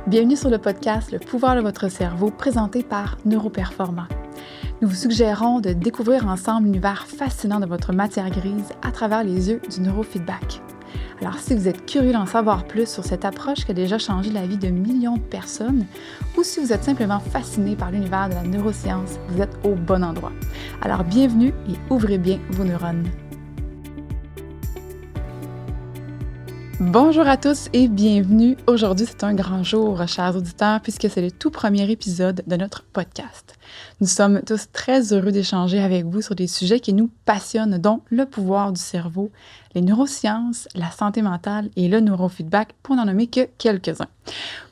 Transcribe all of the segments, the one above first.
Bienvenue sur le podcast Le pouvoir de votre cerveau présenté par Neuroperformant. Nous vous suggérons de découvrir ensemble l'univers fascinant de votre matière grise à travers les yeux du neurofeedback. Alors, si vous êtes curieux d'en savoir plus sur cette approche qui a déjà changé la vie de millions de personnes, ou si vous êtes simplement fasciné par l'univers de la neuroscience, vous êtes au bon endroit. Alors, bienvenue et ouvrez bien vos neurones. Bonjour à tous et bienvenue. Aujourd'hui, c'est un grand jour, chers auditeurs, puisque c'est le tout premier épisode de notre podcast. Nous sommes tous très heureux d'échanger avec vous sur des sujets qui nous passionnent, dont le pouvoir du cerveau, les neurosciences, la santé mentale et le neurofeedback, pour n'en nommer que quelques-uns.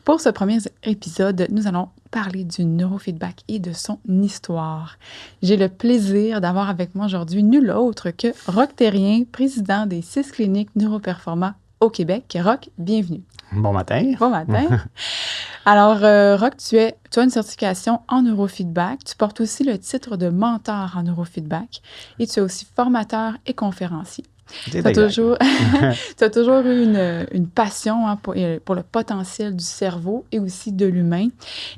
Pour ce premier épisode, nous allons parler du neurofeedback et de son histoire. J'ai le plaisir d'avoir avec moi aujourd'hui nul autre que Roch Thérien, président des 6 cliniques Neuroperformant au Québec. Roch, bienvenue. Bon matin. Bon matin. Alors, Roch, tu as une certification en neurofeedback. Tu portes aussi le titre de mentor en neurofeedback et tu es aussi formateur et conférencier. Tu as toujours eu une passion pour le potentiel du cerveau et aussi de l'humain.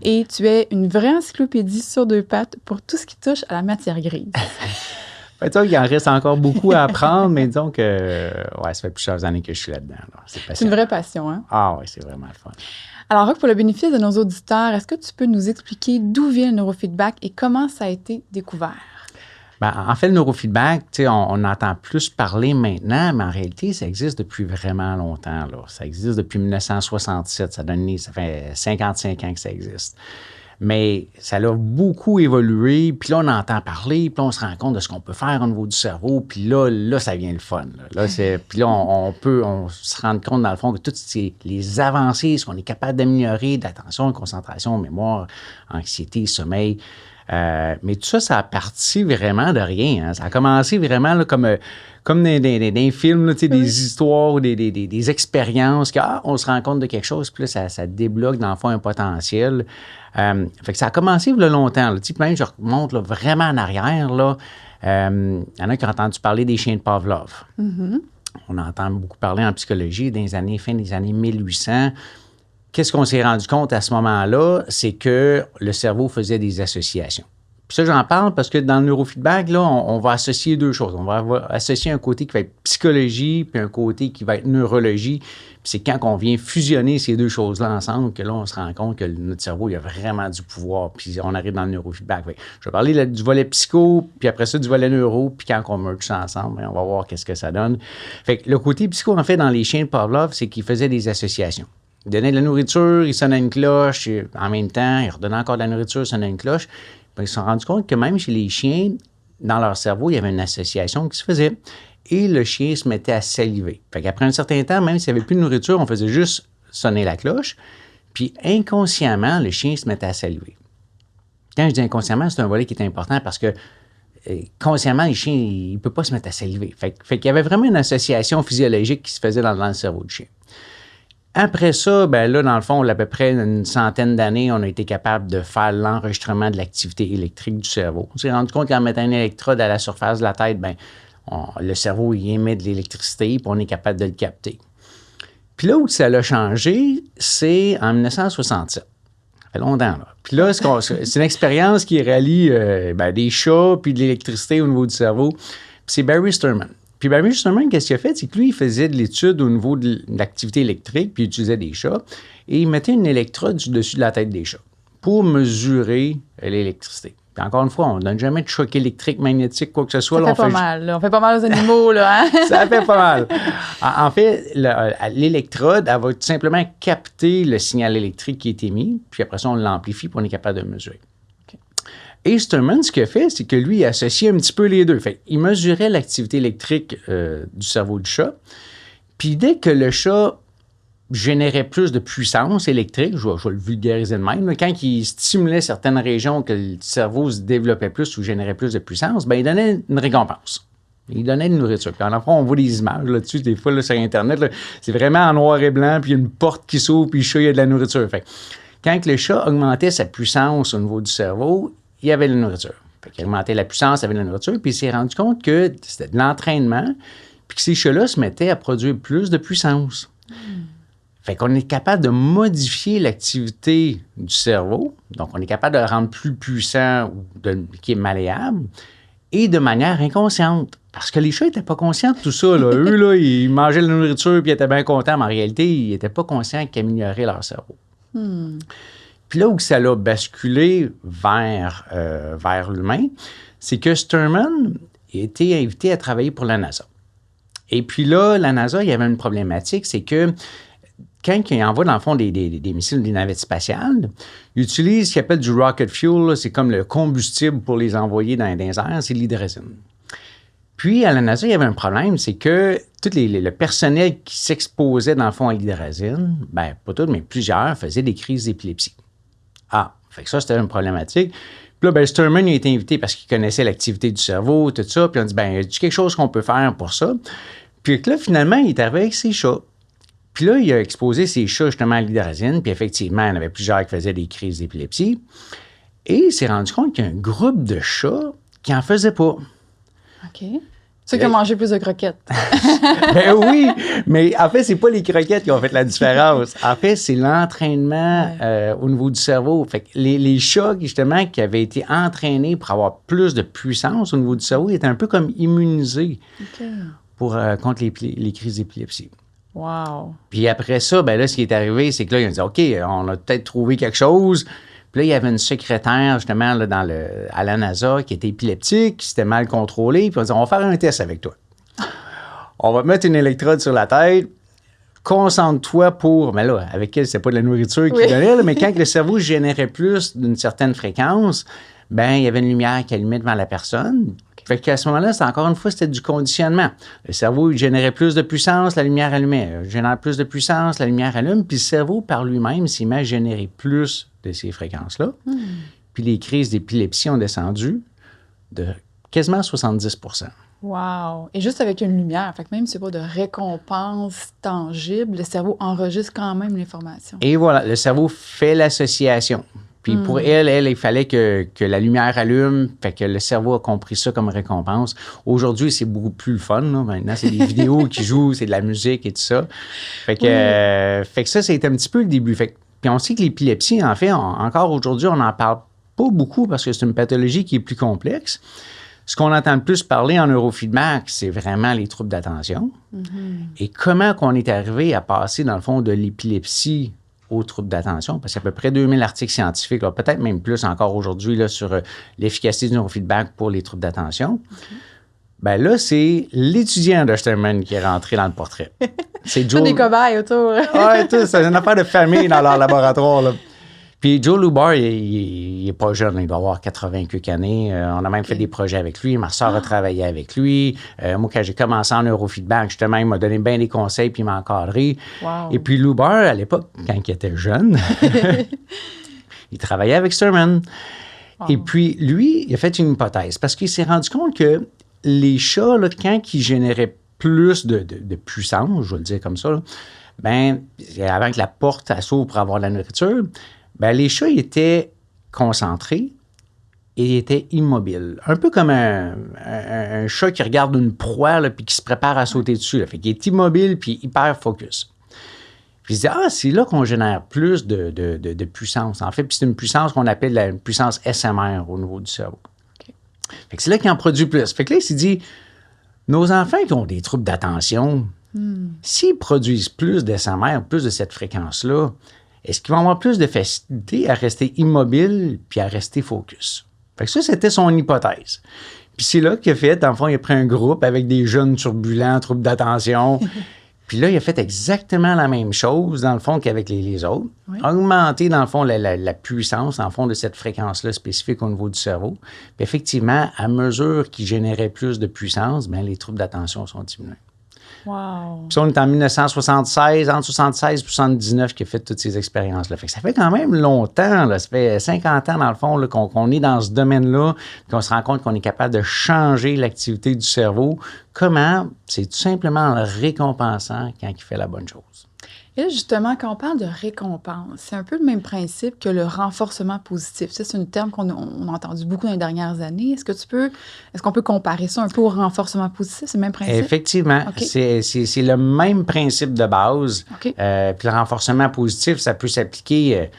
Et tu es une vraie encyclopédie sur 2 pattes pour tout ce qui touche à la matière grise. Disons qu'il en reste encore beaucoup à apprendre, mais disons que ça fait plusieurs années que je suis là-dedans. Là. C'est une vraie passion, hein? Ah oui, c'est vraiment le fun. Alors, Roch, pour le bénéfice de nos auditeurs, est-ce que tu peux nous expliquer d'où vient le neurofeedback et comment ça a été découvert? En fait, le neurofeedback, on entend plus parler maintenant, mais en réalité, ça existe depuis vraiment longtemps. Là. Ça existe depuis 1967. Ça fait 55 ans que ça existe. Mais ça a beaucoup évolué, puis là, on entend parler, puis là, on se rend compte de ce qu'on peut faire au niveau du cerveau, puis là ça vient le fun. Puis là, on se rend compte, dans le fond, que toutes les avancées, ce qu'on est capable d'améliorer, d'attention, de concentration, mémoire, anxiété, sommeil. Mais tout ça, ça a parti vraiment de rien. Hein. Ça a commencé vraiment là, comme dans les films, là, des histoires, des expériences, on se rend compte de quelque chose, puis là, ça débloque, dans le fond, un potentiel. Fait que ça a commencé il y a longtemps. Là. Même je remonte là, vraiment en arrière. Il y en a qui ont entendu parler des chiens de Pavlov. Mm-hmm. On entend beaucoup parler en psychologie fin des années 1800. Qu'est-ce qu'on s'est rendu compte à ce moment-là? C'est que le cerveau faisait des associations. Puis ça, j'en parle parce que dans le neurofeedback, là, on va associer 2 choses. On va associer un côté qui va être psychologie puis un côté qui va être neurologie. Puis c'est quand on vient fusionner ces 2 choses-là ensemble que là, on se rend compte que notre cerveau, il a vraiment du pouvoir. Puis on arrive dans le neurofeedback. Je vais parler du volet psycho, puis après ça, du volet neuro. Puis quand on merge ça ensemble, on va voir qu'est-ce que ça donne. Fait que le côté psycho, en fait, dans les chiens de Pavlov, c'est qu'il faisait des associations. Il donnait de la nourriture, il sonnait une cloche, en même temps, il redonnait encore de la nourriture, il sonnait une cloche. Puis ils se sont rendus compte que même chez les chiens, dans leur cerveau, il y avait une association qui se faisait. Et le chien se mettait à saliver. Fait qu'après un certain temps, même s'il n'y avait plus de nourriture, on faisait juste sonner la cloche. Puis inconsciemment, le chien se mettait à saliver. Quand je dis inconsciemment, c'est un volet qui est important parce que consciemment, le chien, il ne peut pas se mettre à saliver. Fait qu'il y avait vraiment une association physiologique qui se faisait dans le cerveau du chien. Après ça, là, dans le fond, à peu près une centaine d'années, on a été capable de faire l'enregistrement de l'activité électrique du cerveau. On s'est rendu compte qu'en mettant une électrode à la surface de la tête, le cerveau il émet de l'électricité, puis on est capable de le capter. Puis là où ça a changé, c'est en 1967. Ça fait longtemps, là. Puis là, c'est une expérience qui rallie des chats puis de l'électricité au niveau du cerveau. Puis c'est Barry Sterman. Puis Barry Sterman, qu'est-ce qu'il a fait? C'est que lui, il faisait de l'étude au niveau de l'activité électrique, puis il utilisait des chats, et il mettait une électrode dessus de la tête des chats pour mesurer l'électricité. Puis encore une fois, on ne donne jamais de choc électrique, magnétique, quoi que ce soit. Ça fait pas mal. Là. On fait pas mal aux animaux, là. Hein? Ça fait pas mal. En fait, l'électrode, elle va tout simplement capter le signal électrique qui est émis, puis après ça, on l'amplifie, puis on est capable de mesurer. Et Sterman, ce qu'il a fait, c'est que lui, il a associé un petit peu les 2. Fait, il mesurait l'activité électrique du cerveau du chat. Puis dès que le chat générait plus de puissance électrique, je vais le vulgariser de même, mais quand il stimulait certaines régions, que le cerveau se développait plus ou générait plus de puissance, il donnait une récompense. Il donnait de nourriture. Puis en on voit des images là-dessus, des fois là, sur Internet. Là, c'est vraiment en noir et blanc, puis il y a une porte qui s'ouvre, puis le chat, il y a de la nourriture. Fait, quand le chat augmentait sa puissance au niveau du cerveau, il y avait de la nourriture. Fait qu'il augmentait la puissance, il y avait de la nourriture, puis il s'est rendu compte que c'était de l'entraînement, puis que ces chats-là se mettaient à produire plus de puissance. Fait qu'on est capable de modifier l'activité du cerveau. Donc, on est capable de le rendre plus puissant ou qui est malléable et de manière inconsciente. Parce que les chats n'étaient pas conscients de tout ça. Là. Eux, là, ils mangeaient de la nourriture puis ils étaient bien contents, mais en réalité, ils n'étaient pas conscients qu'ils amélioraient leur cerveau. Puis là où ça l'a basculé vers l'humain, c'est que Sterman a été invité à travailler pour la NASA. Et puis là, la NASA, il y avait une problématique, c'est que quand ils envoient, dans le fond, des missiles ou des navettes spatiales, ils utilisent ce qu'ils appellent du rocket fuel. Là, c'est comme le combustible pour les envoyer dans les airs, c'est l'hydrogène. Puis, à la NASA, il y avait un problème, c'est que tout le personnel qui s'exposait, dans le fond, à l'hydrogène, bien, pas tout, mais plusieurs, faisaient des crises d'épilepsie. Ah, fait que ça, c'était une problématique. Puis là, ben, Sterman, il a été invité parce qu'il connaissait l'activité du cerveau, tout ça. Puis on dit, ben, y a quelque chose qu'on peut faire pour ça? Puis là, finalement, il est arrivé avec ses chats. Puis là, il a exposé ses chats justement à l'hydrogène. Puis effectivement, il y en avait plusieurs qui faisaient des crises d'épilepsie. Et il s'est rendu compte qu'il y a un groupe de chats qui n'en faisaient pas. OK. Ceux qui ont mangé plus de croquettes. Ben oui, mais en fait, c'est pas les croquettes qui ont fait la différence. En fait, c'est l'entraînement au niveau du cerveau. Fait que les chats, justement, qui avaient été entraînés pour avoir plus de puissance au niveau du cerveau, ils étaient un peu comme immunisés contre les crises d'épilepsie. Wow. Puis après ça, ben là, ce qui est arrivé, c'est que là, ils ont dit, OK, on a peut-être trouvé quelque chose. Puis là, il y avait une secrétaire, justement, là, à la NASA qui était épileptique, qui s'était mal contrôlée. Puis on dit, on va faire un test avec toi. On va mettre une électrode sur la tête. Concentre-toi pour... Mais là, avec elle, c'est pas de la nourriture qui donnait, là, mais quand le cerveau générait plus d'une certaine fréquence, ben il y avait une lumière qui allumait devant la personne. Fait qu'à ce moment-là, encore une fois, c'était du conditionnement. Le cerveau, il générait plus de puissance, la lumière allumait. Il génère plus de puissance, la lumière allume. Puis le cerveau, par lui-même, s'il met à générer plus de ces fréquences-là. Puis les crises d'épilepsie ont descendu de quasiment 70 %. Wow! Et juste avec une lumière, fait que même si c'est pas de récompense tangible, le cerveau enregistre quand même l'information. Et voilà, le cerveau fait l'association. Puis pour elle, il fallait que la lumière allume, fait que le cerveau a compris ça comme récompense. Aujourd'hui, c'est beaucoup plus le fun. Là. Maintenant, c'est des vidéos qui jouent, c'est de la musique et tout ça. Fait que ça, c'était un petit peu le début. Puis on sait que l'épilepsie, en fait, encore aujourd'hui, on n'en parle pas beaucoup parce que c'est une pathologie qui est plus complexe. Ce qu'on entend le plus parler en neurofeedback, c'est vraiment les troubles d'attention. Et comment qu'on est arrivé à passer, dans le fond, de l'épilepsie aux troubles d'attention, parce qu'il y a à peu près 2000 articles scientifiques, là, peut-être même plus encore aujourd'hui, là, sur l'efficacité du neurofeedback pour les troubles d'attention. Ben là, c'est l'étudiant de Sterman qui est rentré dans le portrait. C'est Joe... des cobayes autour. Oui, c'est une affaire de famille dans leur laboratoire. Là. Puis Joe Lubar, il n'est pas jeune, il doit avoir 80 quelques années. On a même fait des projets avec lui. Ma soeur a travaillé avec lui. Moi, quand j'ai commencé en neurofeedback, justement, il m'a donné bien des conseils puis il m'a encadré. Wow. Et puis Lubar, à l'époque, quand il était jeune, il travaillait avec Sterman. Wow. Et puis lui, il a fait une hypothèse parce qu'il s'est rendu compte que les chats, là, quand ils généraient plus de puissance, je vais le dire comme ça, là, ben, avant que la porte s'ouvre pour avoir de la nourriture, ben, les chats ils étaient concentrés et ils étaient immobiles. Un peu comme un chat qui regarde une proie là, puis qui se prépare à sauter dessus. Là. Fait qu'il est immobile puis hyper focus. Puis il se dit, c'est là qu'on génère plus de puissance. En fait, puis c'est une puissance qu'on appelle la puissance SMR au niveau du cerveau. Okay. Fait que c'est là qu'il en produit plus. Fait que là, il s'est dit, nos enfants qui ont des troubles d'attention, s'ils produisent plus d'SMR, plus de cette fréquence-là, est-ce qu'ils vont avoir plus de facilité à rester immobiles puis à rester focus? Fait que ça, c'était son hypothèse. Puis c'est là qu'il a fait, dans le fond, il a pris un groupe avec des jeunes turbulents, troubles d'attention. Puis là, il a fait exactement la même chose, dans le fond, qu'avec les autres. Oui. Augmenter, dans le fond, la puissance, dans le fond, de cette fréquence-là spécifique au niveau du cerveau. Puis effectivement, à mesure qu'il générait plus de puissance, bien, les troubles d'attention sont diminués. Wow. Puis ça, on est en 1976, entre 76 et 79 qu'il a fait toutes ces expériences-là. Fait que ça fait quand même longtemps, là, ça fait 50 ans, dans le fond, là, qu'on est dans ce domaine-là, qu'on se rend compte qu'on est capable de changer l'activité du cerveau, Comment? C'est tout simplement en le récompensant quand il fait la bonne chose. Et là, justement, quand on parle de récompense, c'est un peu le même principe que le renforcement positif. Ça, c'est un terme qu'on a entendu beaucoup dans les dernières années. Est-ce qu'on peut comparer ça un peu au renforcement positif? C'est le même principe? Effectivement, OK. c'est le même principe de base. OK. Puis le renforcement positif, ça peut s'appliquer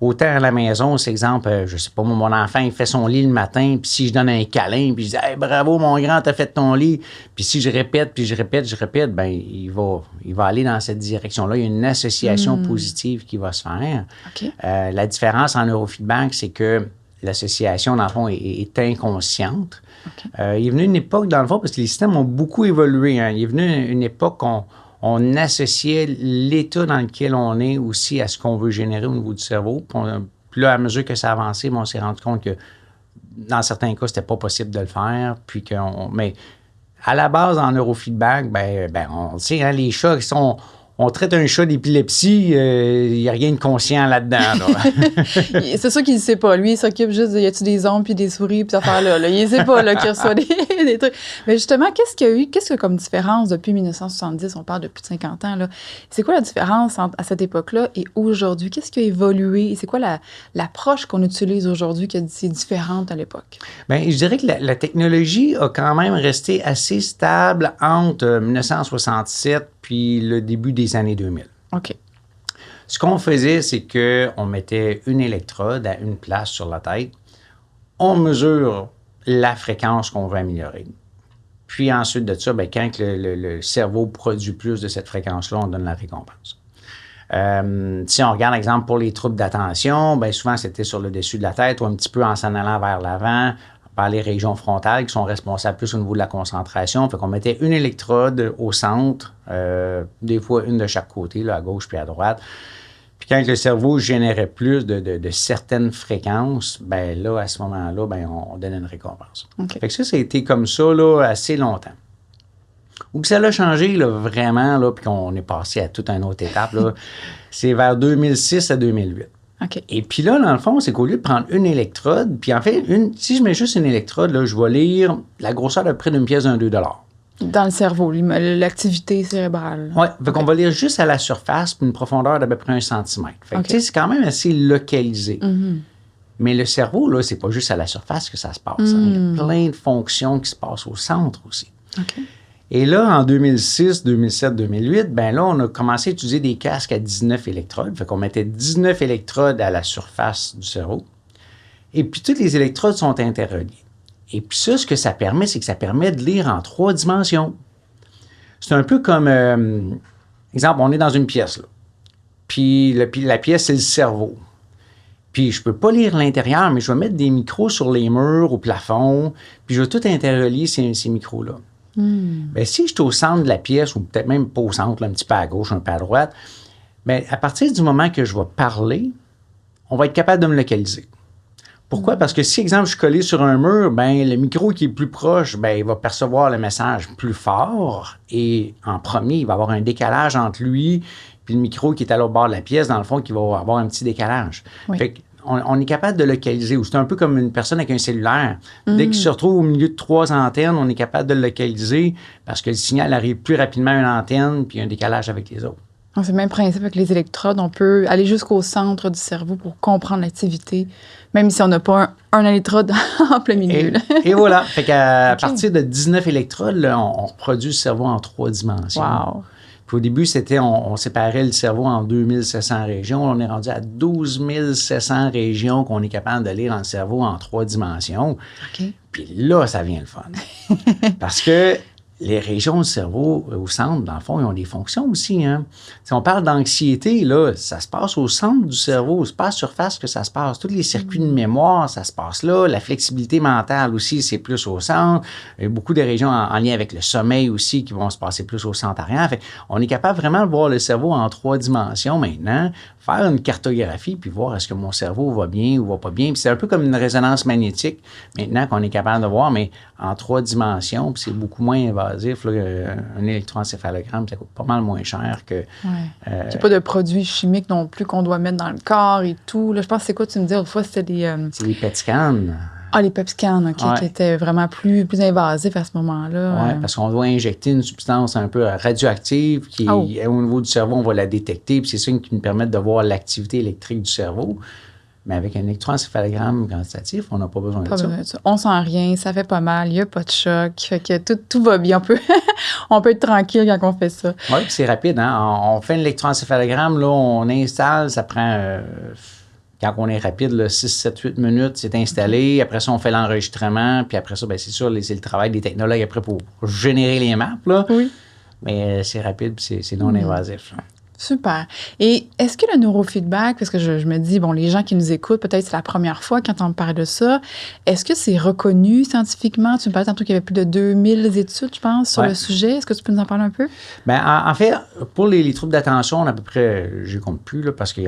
autant à la maison. C'est exemple, je sais pas, moi, mon enfant, il fait son lit le matin, puis si je donne un câlin, puis je dis hey, « bravo, mon grand, t'as fait ton lit », puis si je répète, ben il va aller dans cette direction-là. Il y a une association positive qui va se faire. OK. La différence en neurofeedback, c'est que l'association, dans le fond, est inconsciente. OK. Il est venu une époque, dans le fond, parce que les systèmes ont beaucoup évolué. Hein. Il est venu une époque on associait l'état dans lequel on est aussi à ce qu'on veut générer au niveau du cerveau. Puis là, à mesure que ça avançait, on s'est rendu compte que dans certains cas, c'était pas possible de le faire. Mais à la base, en neurofeedback, ben on le sait, hein, les chats qui sont... On traite un chat d'épilepsie, il n'y a rien de conscient là-dedans. Là. C'est sûr qu'il ne sait pas. Lui, il s'occupe juste de y a-tu des ombres puis des souris puis cette affaire-là. Là. Il ne sait pas là, qu'il reçoit des trucs. Mais justement, qu'est-ce qu'il y a comme différence depuis 1970? On parle de plus de 50 ans. Là. C'est quoi la différence à cette époque-là et aujourd'hui? Qu'est-ce qui a évolué? Et c'est quoi l'approche qu'on utilise aujourd'hui qui est différente à l'époque? Bien, je dirais que la technologie a quand même resté assez stable entre 1967 puis le début des années 2000. OK. Ce qu'on faisait, c'est qu'on mettait une électrode à une place sur la tête. On mesure la fréquence qu'on veut améliorer. Puis ensuite de ça, bien, quand le cerveau produit plus de cette fréquence-là, on donne la récompense. Si on regarde, exemple, pour les troubles d'attention, bien, souvent, c'était sur le dessus de la tête ou un petit peu en s'en allant vers l'avant, par les régions frontales qui sont responsables plus au niveau de la concentration. Fait qu'on mettait une électrode au centre, des fois une de chaque côté, là, à gauche puis à droite. Puis quand le cerveau générait plus de certaines fréquences, ben là, à ce moment-là, ben on donnait une récompense. Okay. Fait que ça a été comme ça là, assez longtemps. Où que ça l'a changé là, vraiment, là, puis qu'on est passé à toute une autre étape, là, c'est vers 2006 à 2008. Okay. Et puis là, dans le fond, c'est qu'au lieu de prendre une électrode, puis en fait, si je mets juste une électrode, là, je vais lire la grosseur de près d'une pièce d'un 2 $. Dans le cerveau, l'activité cérébrale. Oui, fait qu'on va lire juste à la surface, puis une profondeur d'à peu près 1 centimètre. Fait que, tu sais, c'est quand même assez localisé. Mm-hmm. Mais le cerveau, là, c'est pas juste à la surface que ça se passe. Hein. Il y a plein de fonctions qui se passent au centre aussi. Okay. Et là, en 2006, 2007, 2008, ben là, on a commencé à utiliser des casques à 19 électrodes. Fait qu'on mettait 19 électrodes à la surface du cerveau. Et puis, toutes les électrodes sont interreliées. Et puis ça, ce que ça permet, c'est que ça permet de lire en 3 dimensions. C'est un peu comme, exemple, on est dans une pièce, là. Puis la pièce, c'est le cerveau. Puis je peux pas lire l'intérieur, mais je vais mettre des micros sur les murs, au plafond, puis je vais tout interrelier ces micros-là. Bien, si je suis au centre de la pièce, ou peut-être même pas au centre, là, un petit peu à gauche, un peu à droite, bien, à partir du moment que je vais parler, on va être capable de me localiser. Pourquoi? Parce que si, exemple, je suis collé sur un mur, bien, le micro qui est plus proche, bien, il va percevoir le message plus fort et en premier, il va avoir un décalage entre lui puis le micro qui est à l'autre bord de la pièce, dans le fond, qui va avoir un petit décalage. Oui. Fait on est capable de localiser. C'est un peu comme une personne avec un cellulaire. Dès qu'il se retrouve au milieu de 3 antennes, on est capable de le localiser parce que le signal arrive plus rapidement à une antenne puis il y a un décalage avec les autres. Donc, c'est le même principe avec les électrodes. On peut aller jusqu'au centre du cerveau pour comprendre l'activité, même si on n'a pas un électrode en plein milieu. Et voilà. Fait qu'à partir de 19 électrodes, là, on reproduit le cerveau en 3 dimensions. Wow. Puis au début, on séparait le cerveau en 2700 régions. On est rendu à 12 700 régions qu'on est capable de lire dans le cerveau en 3 dimensions. Okay. Puis là, ça vient le fun. Parce que les régions du cerveau au centre, dans le fond, ils ont des fonctions aussi. Hein? Si on parle d'anxiété, là, ça se passe au centre du cerveau. C'est pas à la surface que ça se passe. Tous les circuits de mémoire, ça se passe là. La flexibilité mentale aussi, c'est plus au centre. Il y a beaucoup de régions en lien avec le sommeil aussi qui vont se passer plus au centre arrière. Fait, on est capable vraiment de voir le cerveau en 3 dimensions maintenant, faire une cartographie puis voir est-ce que mon cerveau va bien ou va pas bien. Puis c'est un peu comme une résonance magnétique maintenant qu'on est capable de voir, mais en 3 dimensions, puis c'est beaucoup moins invasif. Là, un électroencéphalogramme, ça coûte pas mal moins cher que... Ouais. Il n'y a pas de produits chimiques non plus qu'on doit mettre dans le corps et tout. Là, je pense que c'est quoi tu me dis autrefois, c'était des... C'est des PET scans. Ah, les PET scans, OK, Ouais. qui étaient vraiment plus invasifs à ce moment-là. Oui, parce qu'on doit injecter une substance un peu radioactive qui, Oh. au niveau du cerveau, on va la détecter, puis c'est ça qui nous permet de voir l'activité électrique du cerveau. Mais avec un électroencéphalogramme quantitatif, on n'a pas besoin Pas de ça. besoin de ça. On sent rien, ça fait pas mal, il n'y a pas de choc, fait que tout va bien. On peut être tranquille quand on fait ça. Oui, puis c'est rapide. Hein? On fait un électroencéphalogramme, là, on installe, ça prend, quand on est rapide, là, 6, 7, 8 minutes, c'est installé. Okay. Après ça, on fait l'enregistrement. Puis après ça, bien, c'est sûr, c'est le travail des technologues après pour générer les maps. Là. Oui. Mais c'est rapide, puis c'est non invasif. Là. Super. Et est-ce que le neurofeedback, parce que je me dis, bon, les gens qui nous écoutent, peut-être c'est la première fois quand on parle de ça, est-ce que c'est reconnu scientifiquement? Tu me parlais tantôt qu'il y avait plus de 2000 études, je pense, sur le sujet. Est-ce que tu peux nous en parler un peu? Bien, en fait, pour les troubles d'attention, on a à peu près, je ne compte plus, là, parce que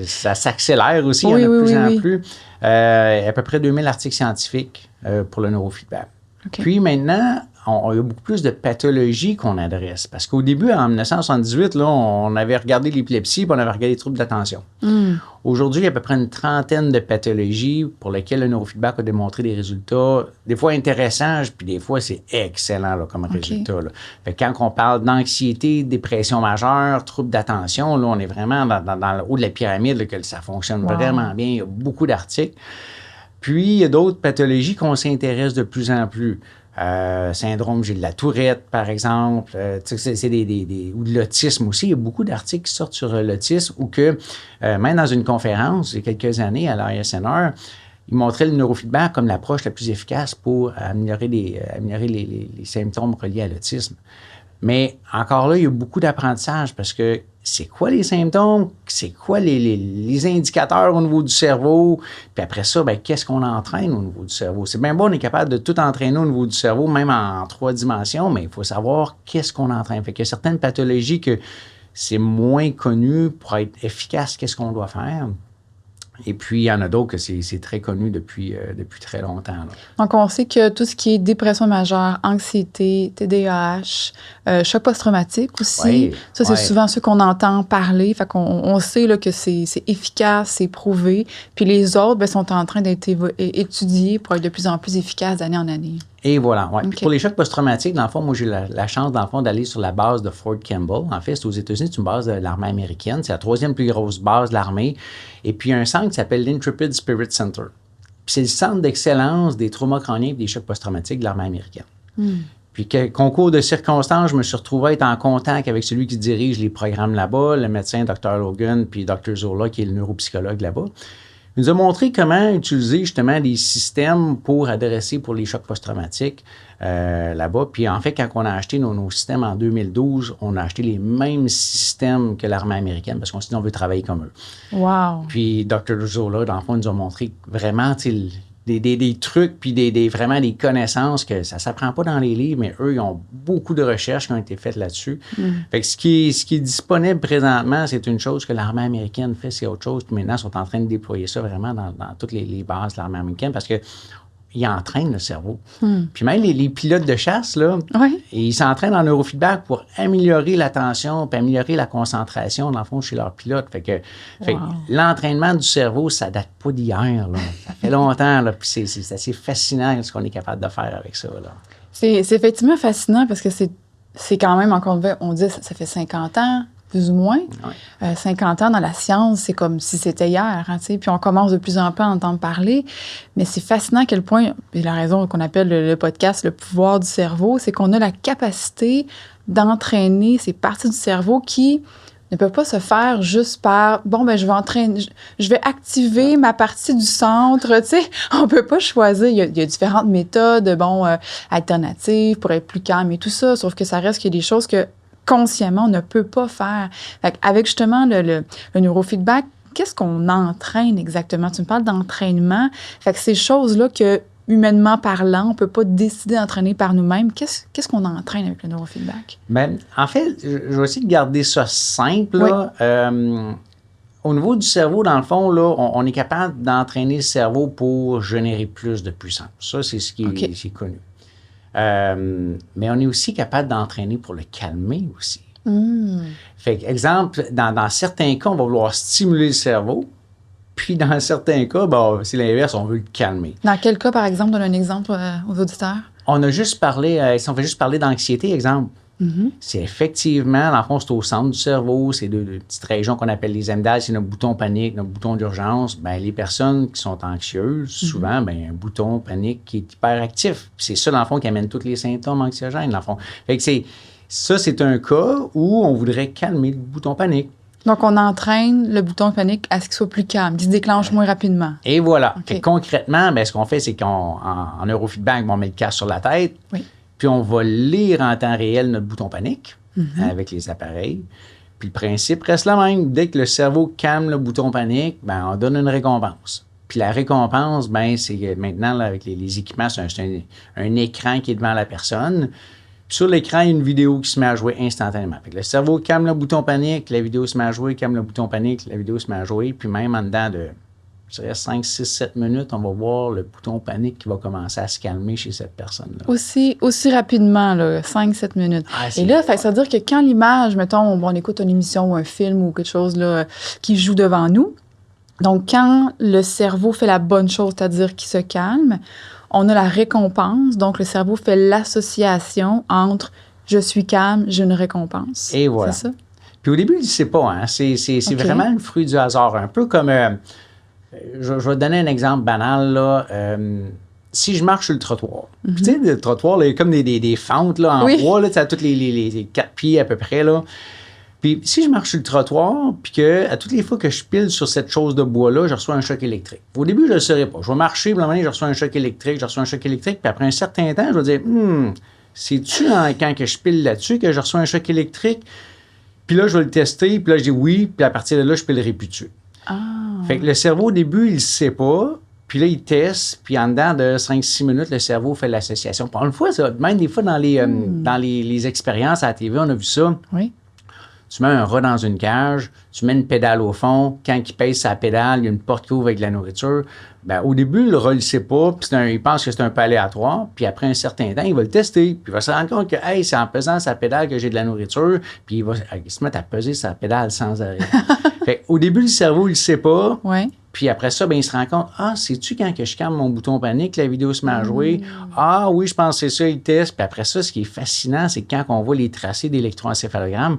ça s'accélère aussi, il y en a de plus en plus. À peu près 2000 articles scientifiques pour le neurofeedback. Okay. Puis maintenant, il y a beaucoup plus de pathologies qu'on adresse. Parce qu'au début, en 1978, là, on avait regardé l'épilepsie puis on avait regardé les troubles d'attention. Aujourd'hui, il y a à peu près une trentaine de pathologies pour lesquelles le neurofeedback a démontré des résultats, des fois intéressants, puis des fois, c'est excellent là, comme résultat. Là. Fait que quand on parle d'anxiété, dépression majeure, troubles d'attention, là, on est vraiment dans le haut de la pyramide, là, que ça fonctionne vraiment bien. Il y a beaucoup d'articles. Puis, il y a d'autres pathologies qu'on s'intéresse de plus en plus. Syndrome de la Tourette, par exemple, c'est ou de l'autisme aussi. Il y a beaucoup d'articles qui sortent sur l'autisme ou que, même dans une conférence, il y a quelques années à l'ASNR, ils montraient le neurofeedback comme l'approche la plus efficace pour améliorer les symptômes reliés à l'autisme. Mais encore là, il y a beaucoup d'apprentissage parce que c'est quoi les symptômes, c'est quoi les indicateurs au niveau du cerveau, puis après ça, bien, qu'est-ce qu'on entraîne au niveau du cerveau. C'est bien bon, on est capable de tout entraîner au niveau du cerveau, même en 3 dimensions, mais il faut savoir qu'est-ce qu'on entraîne. Fait qu'il y a certaines pathologies que c'est moins connu pour être efficace, qu'est-ce qu'on doit faire. Et puis, il y en a d'autres que c'est très connu depuis très longtemps. Là. Donc, on sait que tout ce qui est dépression majeure, anxiété, TDAH, choc post-traumatique aussi, ça, c'est souvent ceux qu'on entend parler. Fait qu'on sait là, que c'est efficace, c'est prouvé. Puis les autres bien, sont en train d'être étudiés pour être de plus en plus efficaces d'année en année. Et voilà. Ouais. Okay. Pour les chocs post-traumatiques, dans le fond, moi, j'ai eu la chance, dans le fond, d'aller sur la base de Fort Campbell. En fait, c'est aux États-Unis, c'est une base de l'armée américaine. C'est la 3e plus grosse base de l'armée. Et puis, il y a un centre qui s'appelle l'Intrepid Spirit Center. Puis, c'est le centre d'excellence des traumas crâniens et des chocs post-traumatiques de l'armée américaine. Puis, concours de circonstances, je me suis retrouvé à être en contact avec celui qui dirige les programmes là-bas, le médecin Dr. Logan, puis Dr. Zola, qui est le neuropsychologue là-bas. Il nous a montré comment utiliser justement des systèmes pour adresser pour les chocs post-traumatiques là-bas. Puis en fait, quand on a acheté nos systèmes en 2012, on a acheté les mêmes systèmes que l'armée américaine parce qu'on s'est dit on veut travailler comme eux. Wow! Puis Dr. Zola, dans le fond, il nous a montré vraiment des trucs puis vraiment des connaissances que ça ne s'apprend pas dans les livres, mais eux, ils ont beaucoup de recherches qui ont été faites là-dessus. Fait que ce qui est disponible présentement, c'est une chose que l'armée américaine fait, c'est autre chose. Puis maintenant, ils sont en train de déployer ça vraiment dans toutes les bases de l'armée américaine parce que ils entraînent le cerveau. Puis même les pilotes de chasse, là, ils s'entraînent en neurofeedback pour améliorer l'attention puis améliorer la concentration, dans le fond, chez leurs pilotes. Fait que l'entraînement du cerveau, ça date pas d'hier. Là. Ça fait longtemps. Là, puis c'est assez fascinant ce qu'on est capable de faire avec ça. Là. C'est effectivement fascinant parce que c'est quand même, encore une fois, on dit ça fait 50 ans, plus ou moins. 50 ans dans la science, c'est comme si c'était hier. Hein, puis on commence de plus en plus à entendre parler. Mais c'est fascinant à quel point, et la raison qu'on appelle le podcast « Le pouvoir du cerveau », c'est qu'on a la capacité d'entraîner ces parties du cerveau qui ne peuvent pas se faire juste par « bon, ben je vais activer ma partie du centre ». Tu sais, on peut pas choisir. Il y a différentes méthodes, alternatives pour être plus calme et tout ça. Sauf que ça reste qu'il y a des choses que consciemment, on ne peut pas faire. Fait avec justement le neurofeedback, qu'est-ce qu'on entraîne exactement? Tu me parles d'entraînement. Fait que ces choses-là que, humainement parlant, on ne peut pas décider d'entraîner par nous-mêmes. Qu'est-ce qu'on entraîne avec le neurofeedback? Bien, en fait, je vais essayer de garder ça simple. Là. Au niveau du cerveau, dans le fond, là, on est capable d'entraîner le cerveau pour générer plus de puissance. Ça, c'est ce qui est connu. Mais on est aussi capable d'entraîner pour le calmer aussi. Fait que, exemple, dans certains cas, on va vouloir stimuler le cerveau, Puis dans certains cas, c'est l'inverse, on veut le calmer. Dans quel cas, par exemple, donne un exemple aux auditeurs? On a juste parlé, si on fait juste parler d'anxiété, exemple, c'est effectivement, dans le fond, c'est au centre du cerveau, c'est deux petites régions qu'on appelle les amygdales, c'est notre bouton panique, notre bouton d'urgence. Ben, les personnes qui sont anxieuses, souvent, un bouton panique qui est hyperactif. Puis c'est ça, dans le fond, qui amène tous les symptômes anxiogènes, dans le fond. Fait que c'est un cas où on voudrait calmer le bouton panique. Donc, on entraîne le bouton panique à ce qu'il soit plus calme, qu'il se déclenche moins rapidement. Et voilà. Okay. Fait que concrètement, ce qu'on fait, c'est qu'en neurofeedback, on met le casque sur la tête. Oui. Puis on va lire en temps réel notre bouton panique avec les appareils. Puis le principe reste le même. Dès que le cerveau calme le bouton panique, on donne une récompense. Puis la récompense, c'est maintenant, là, avec les équipements, c'est un écran qui est devant la personne. Puis sur l'écran, il y a une vidéo qui se met à jouer instantanément. Fait que le cerveau calme le bouton panique, la vidéo se met à jouer, calme le bouton panique, la vidéo se met à jouer. Puis même en dedans de 5, 6, 7 minutes, on va voir le bouton panique qui va commencer à se calmer chez cette personne-là. Aussi rapidement, 5-7 minutes. Et là, ça veut dire que quand l'image, mettons, on écoute une émission ou un film ou quelque chose là, qui joue devant nous, donc quand le cerveau fait la bonne chose, c'est-à-dire qu'il se calme, on a la récompense, donc le cerveau fait l'association entre « je suis calme, j'ai une récompense ». Et voilà. C'est ça? Puis au début, il ne sait pas. Hein? C'est vraiment le fruit du hasard. Un peu comme... je vais te donner un exemple banal, là. Si je marche sur le trottoir, puis tu sais, le trottoir, là, il y a comme des fentes là, en bois, là, tu as tous les 4 pieds à peu près, là. Puis si je marche sur le trottoir, puis que à toutes les fois que je pile sur cette chose de bois-là, je reçois un choc électrique. Au début, je ne le saurais pas. Je vais marcher, puis à un moment donné, je reçois un choc électrique, puis après un certain temps, je vais dire, c'est-tu quand que je pile là-dessus que je reçois un choc électrique? Puis là, je vais le tester, puis là, je dis oui, puis à partir de là, je pilerai plus dessus. Fait que le cerveau, au début, il ne sait pas. Puis là, il teste. Puis en dedans de 5-6 minutes, le cerveau fait l'association. Puis on le voit, ça. Même des fois, dans les expériences à la TV, on a vu ça. Oui. Tu mets un rat dans une cage, tu mets une pédale au fond. Quand il pèse sa pédale, il y a une porte qui ouvre avec de la nourriture. Au début, le rat, il ne sait pas. Puis il pense que c'est un peu aléatoire. Puis après un certain temps, il va le tester. Puis il va se rendre compte que c'est en pesant sa pédale que j'ai de la nourriture. Puis il va se mettre à peser sa pédale sans arrêt. Fait au début, le cerveau, il ne sait pas. Ouais. Puis après ça, il se rend compte, sais-tu quand que je calme mon bouton panique, la vidéo se met à jouer? Oui, je pense que c'est ça, il teste. Puis après ça, ce qui est fascinant, c'est que quand on voit les tracés d'électroencéphalogramme,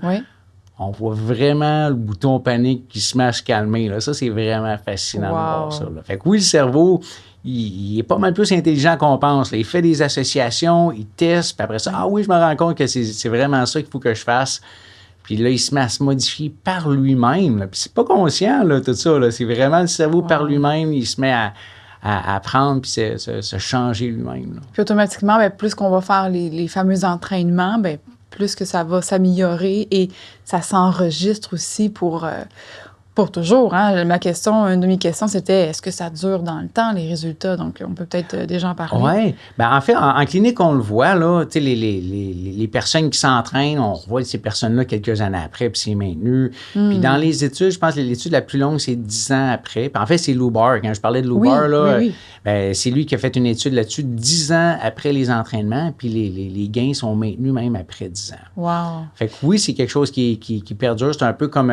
on voit vraiment le bouton panique qui se met à se calmer. Là. Ça, c'est vraiment fascinant de voir ça. Là. Fait que oui, le cerveau, il est pas mal plus intelligent qu'on pense. Là. Il fait des associations, il teste, puis après ça, je me rends compte que c'est vraiment ça qu'il faut que je fasse. Puis là, il se met à se modifier par lui-même. Là. Puis c'est pas conscient, là, tout ça. Là. C'est vraiment le cerveau par lui-même. Il se met à apprendre puis se changer lui-même. Là. Puis automatiquement, plus qu'on va faire les fameux entraînements, plus que ça va s'améliorer et ça s'enregistre aussi pour toujours. Hein? Une de mes questions, c'était est-ce que ça dure dans le temps, les résultats? Donc, on peut peut-être déjà en parler. Oui. En fait, en clinique, on le voit, là, tu sais, les personnes qui s'entraînent, on revoit ces personnes-là quelques années après, puis c'est maintenu. Puis dans les études, je pense que l'étude la plus longue, c'est 10 ans après. Puis en fait, c'est Lou Barr. Quand je parlais de Lou Barr, là, c'est lui qui a fait une étude là-dessus 10 ans après les entraînements, puis les gains sont maintenus même après 10 ans. Wow. Fait que oui, c'est quelque chose qui perdure. C'est un peu comme...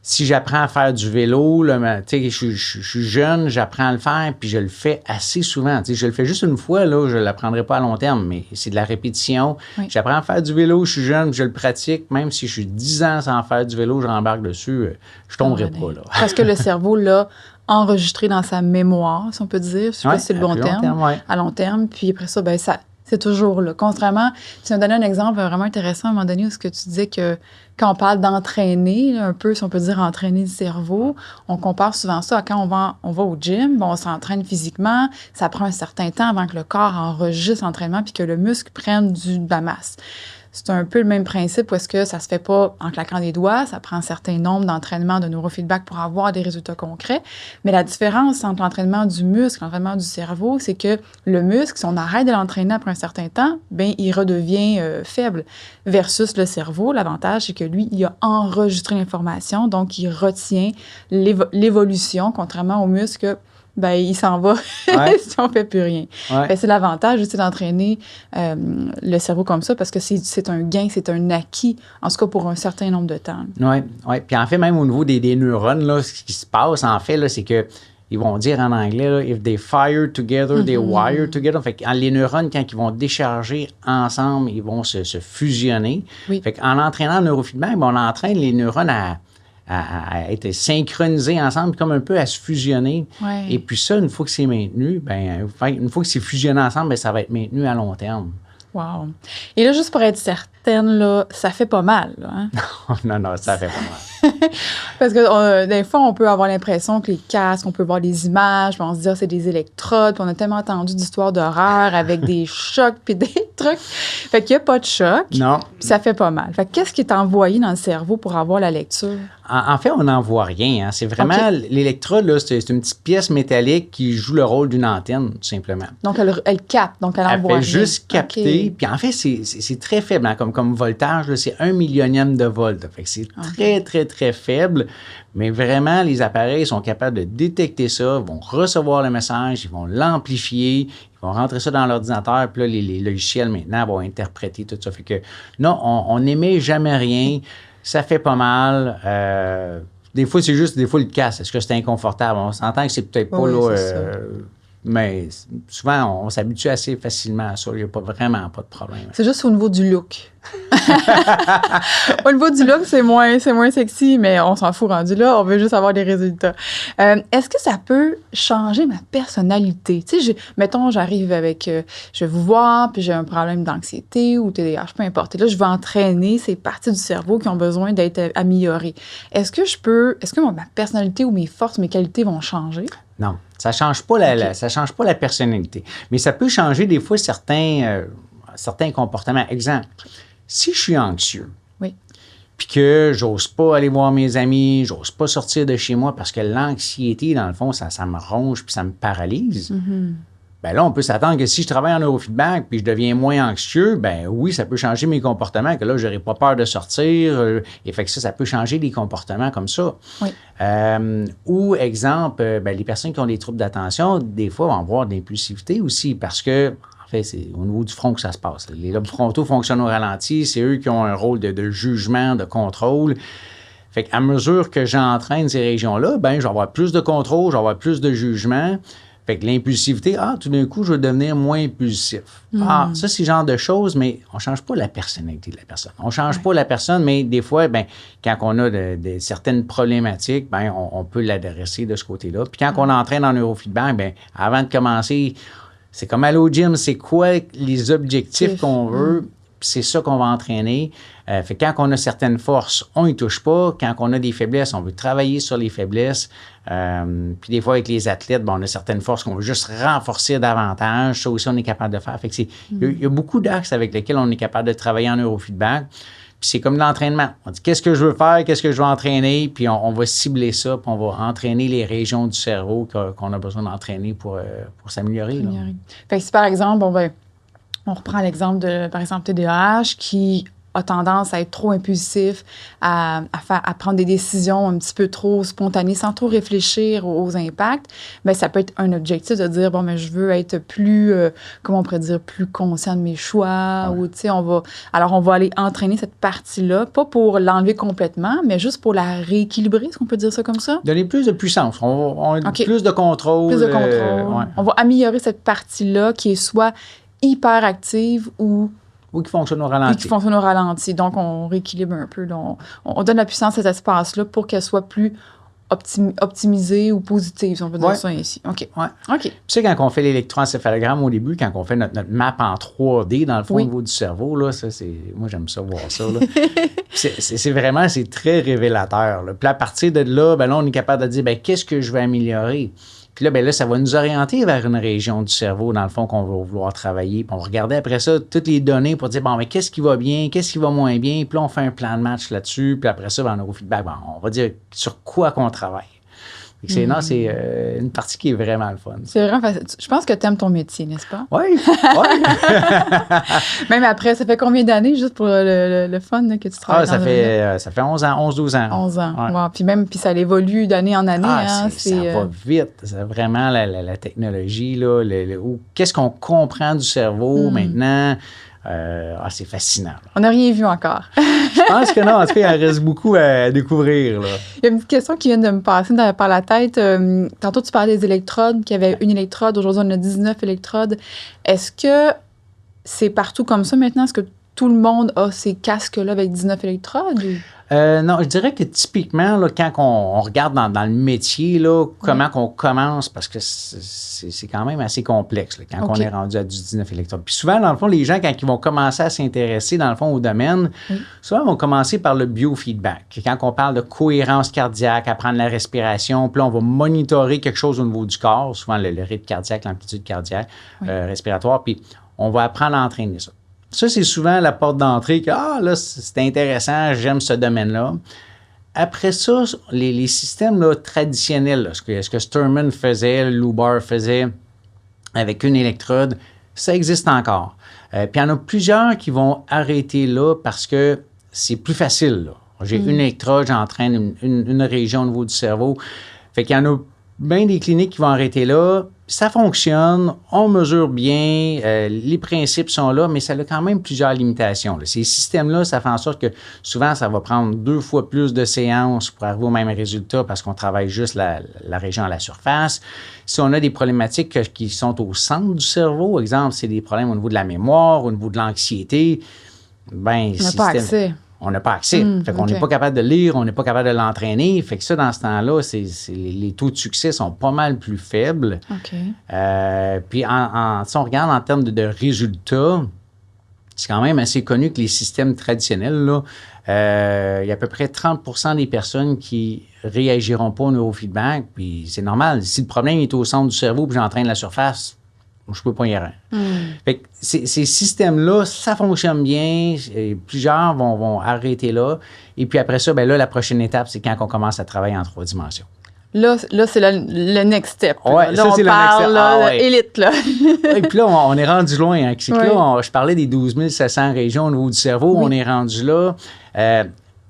si j'apprends à faire du vélo, je suis jeune, j'apprends à le faire, puis je le fais assez souvent. Je le fais juste une fois, là, je ne l'apprendrai pas à long terme, mais c'est de la répétition. Oui. J'apprends à faire du vélo, je suis jeune, je le pratique. Même si je suis 10 ans sans faire du vélo, je rembarque dessus, je ne tomberai pas. Là. Parce que le cerveau l'a enregistré dans sa mémoire, si on peut dire. Je ne sais pas si c'est le bon terme. À long terme. Puis après ça, c'est toujours là. Contrairement, tu m'as donné un exemple vraiment intéressant à un moment donné où ce que tu disais que quand on parle d'entraîner, un peu, si on peut dire entraîner le cerveau, on compare souvent ça à quand on va au gym, on s'entraîne physiquement, ça prend un certain temps avant que le corps enregistre l'entraînement puis que le muscle prenne de la masse. C'est un peu le même principe où est-ce que ça se fait pas en claquant des doigts, ça prend un certain nombre d'entraînements de neurofeedback pour avoir des résultats concrets. Mais la différence entre l'entraînement du muscle et l'entraînement du cerveau, c'est que le muscle, si on arrête de l'entraîner après un certain temps, il redevient faible. Versus le cerveau, l'avantage, c'est que lui, il a enregistré l'information, donc il retient l'évolution, contrairement au muscle. ben il s'en va si on fait plus rien. Ouais. Ben, c'est l'avantage aussi d'entraîner le cerveau comme ça parce que c'est un gain, c'est un acquis, en tout cas pour un certain nombre de temps. Oui, oui. Puis en fait, même au niveau des neurones, là, ce qui se passe, en fait, là, c'est que ils vont dire en anglais, là, if they fire together, they wire together. Fait que les neurones, quand ils vont décharger ensemble, ils vont se fusionner. Oui. Fait qu'en entraînant le neurofeedback, on entraîne les neurones à être synchronisés ensemble, comme un peu à se fusionner. Ouais. Et puis ça, une fois que c'est maintenu, ben, une fois que c'est fusionné ensemble, ben, ça va être maintenu à long terme. Wow. Et là, juste pour être certaine, là, ça fait pas mal. Là, hein? non, ça fait pas mal. Parce que des fois, on peut avoir l'impression que les casques, on peut voir des images, puis on se dit, c'est des électrodes, puis on a tellement entendu d'histoires d'horreur avec des chocs, puis des trucs. Fait qu'il n'y a pas de choc. Non. Puis ça fait pas mal. Fait que qu'est-ce qui est envoyé dans le cerveau pour avoir la lecture? En fait, on n'en voit rien. Hein. C'est vraiment l'électrode, là, c'est une petite pièce métallique qui joue le rôle d'une antenne, tout simplement. Donc, elle capte, donc elle envoie rien. Elle fait juste capter. Puis en fait, c'est très faible. Hein, comme voltage, là, c'est 1 millionième de volt. Fait que c'est très, très, très faible. Mais vraiment, les appareils sont capables de détecter ça, vont recevoir le message, ils vont l'amplifier, ils vont rentrer ça dans l'ordinateur, puis là, les logiciels maintenant vont interpréter tout ça. Fait que non, on n'émet jamais rien. Ça fait pas mal. Des fois, c'est juste, des fois, le casse. Est-ce que c'est inconfortable? On s'entend que c'est peut-être pas là. Mais souvent, on s'habitue assez facilement à ça. Il n'y a vraiment pas de problème. C'est juste au niveau du look. Au niveau du look, c'est moins sexy, mais on s'en fout rendu là. On veut juste avoir des résultats. Est-ce que ça peut changer ma personnalité? Tu sais, mettons, j'arrive avec... je vais vous voir, puis j'ai un problème d'anxiété ou TDAH, peu importe. Et là, je vais entraîner ces parties du cerveau qui ont besoin d'être améliorées. Est-ce que ma personnalité ou mes forces, mes qualités vont changer? Non, ça change pas ça change pas la personnalité. Mais ça peut changer des fois certains comportements. Exemple, si je suis anxieux, puis que j'ose pas aller voir mes amis, j'ose pas sortir de chez moi parce que l'anxiété, dans le fond, ça me ronge puis ça me paralyse. Ben là, on peut s'attendre que si je travaille en neurofeedback puis je deviens moins anxieux, ben oui, ça peut changer mes comportements, que là, j'aurais pas peur de sortir. Et fait que ça peut changer des comportements comme ça. Oui. Ou, exemple, les personnes qui ont des troubles d'attention, des fois, vont avoir de l'impulsivité aussi parce que, en fait, c'est au niveau du front que ça se passe. Les lobes frontaux fonctionnent au ralenti. C'est eux qui ont un rôle de jugement, de contrôle. Fait qu'à mesure que j'entraîne ces régions-là, ben je vais avoir plus de contrôle, je vais avoir plus de jugement. Fait que l'impulsivité, tout d'un coup, je vais devenir moins impulsif. Ça, c'est le genre de choses, mais on ne change pas la personnalité de la personne. On ne change pas la personne, mais des fois, quand on a certaines problématiques, on peut l'adresser de ce côté-là. Puis quand on entraîne en neurofeedback, avant de commencer, c'est comme aller au gym, c'est quoi les objectifs qu'on veut, puis c'est ça qu'on va entraîner. Fait que quand on a certaines forces, on n'y touche pas. Quand on a des faiblesses, on veut travailler sur les faiblesses. Puis des fois, avec les athlètes, on a certaines forces qu'on veut juste renforcer davantage. Ça aussi, on est capable de faire. Fait que il y a beaucoup d'axes avec lesquels on est capable de travailler en neurofeedback. Puis c'est comme l'entraînement. On dit qu'est-ce que je veux faire, qu'est-ce que je veux entraîner, puis on va cibler ça, puis on va entraîner les régions du cerveau qu'on a besoin d'entraîner pour s'améliorer. Fait que si par exemple, on reprend l'exemple de, par exemple, TDAH qui a tendance à être trop impulsif, à prendre des décisions un petit peu trop spontanées, sans trop réfléchir aux impacts, ça peut être un objectif de dire, je veux être plus, comment on pourrait dire, plus conscient de mes choix, ou, tu sais, on va aller entraîner cette partie-là, pas pour l'enlever complètement, mais juste pour la rééquilibrer, est-ce qu'on peut dire ça comme ça? Donner plus de puissance, on a plus de contrôle. Plus de contrôle. On va améliorer cette partie-là qui est soit hyper active ou qui fonctionne au ralenti. Donc, on rééquilibre un peu. On donne la puissance à cet espace-là pour qu'elle soit plus optimisée ou positive, si on peut dire ça ainsi. OK. Tu sais, quand on fait l'électroencéphalogramme au début, quand on fait notre map en 3D, dans le fond, au niveau du cerveau, là, ça, moi, j'aime ça voir ça. Là. c'est très révélateur. Là. Puis à partir de là, là, on est capable de dire, qu'est-ce que je vais améliorer? Puis là, ça va nous orienter vers une région du cerveau, dans le fond, qu'on va vouloir travailler. Puis on va regarder après ça toutes les données pour dire, qu'est-ce qui va bien, qu'est-ce qui va moins bien. Puis là, on fait un plan de match là-dessus. Puis après ça, en neurofeedback, on va dire sur quoi qu'on travaille. Non, c'est une partie qui est vraiment le fun. C'est vraiment facile. Je pense que tu aimes ton métier, n'est-ce pas? Oui, oui. Même après, ça fait combien d'années, juste pour le fun là, que tu travailles ça fait 11 ans, 11-12 ans. 11 ans, ouais. Wow. Puis ça évolue d'année en année. Ça va vite. C'est vraiment la technologie, là, qu'est-ce qu'on comprend du cerveau maintenant. C'est fascinant. Là. On n'a rien vu encore. Je pense que non. En tout cas, il en reste beaucoup à découvrir. Là. Il y a une petite question qui vient de me passer par la tête. Tantôt, tu parlais des électrodes, qu'il y avait une électrode. Aujourd'hui, on a 19 électrodes. Est-ce que c'est partout comme ça maintenant? Est-ce que tout le monde a ces casques-là avec 19 électrodes? Non, je dirais que typiquement, là, quand on regarde dans le métier, là, comment qu'on commence, parce que c'est quand même assez complexe là, quand on est rendu à du 19 électrodes. Puis souvent, dans le fond, les gens, quand ils vont commencer à s'intéresser, dans le fond, au domaine, souvent, vont commencer par le biofeedback. Quand on parle de cohérence cardiaque, apprendre la respiration, puis là, on va monitorer quelque chose au niveau du corps, souvent le rythme cardiaque, l'amplitude cardiaque, respiratoire, puis on va apprendre à entraîner ça. Ça, c'est souvent la porte d'entrée que, là, c'est intéressant, j'aime ce domaine-là. Après ça, les systèmes là, traditionnels, là, ce que Sturman faisait, Lubar faisait avec une électrode, ça existe encore. Puis il y en a plusieurs qui vont arrêter là parce que c'est plus facile. Là. J'ai une électrode, j'entraîne une région au niveau du cerveau. Fait qu'il y en a bien des cliniques qui vont arrêter là. Ça fonctionne, on mesure bien, les principes sont là, mais ça a quand même plusieurs limitations. Là. Ces systèmes-là, ça fait en sorte que souvent, ça va prendre 2 fois plus de séances pour arriver au même résultat parce qu'on travaille juste la région à la surface. Si on a des problématiques qui sont au centre du cerveau, exemple, c'est des problèmes au niveau de la mémoire, au niveau de l'anxiété, ben on n'a pas accès. On n'a pas accès. Fait qu'on n'est pas capable de lire, on n'est pas capable de l'entraîner. Fait que ça, dans ce temps-là, les taux de succès sont pas mal plus faibles. Puis, si on regarde en termes de résultats, c'est quand même assez connu que les systèmes traditionnels, là, il y a à peu près 30% des personnes qui réagiront pas au neurofeedback. Puis, c'est normal. Si le problème est au centre du cerveau puis j'entraîne la surface, je ne peux pas y aller. Fait que ces systèmes-là, ça fonctionne bien. Plusieurs vont arrêter là. Et puis après ça, la prochaine étape, c'est quand on commence à travailler en 3 dimensions. Là c'est le next step. Oui, là, on parle élite. Là. Et puis là, on est rendu loin. Hein. Là, je parlais des 12 700 régions au niveau du cerveau. On est rendu là.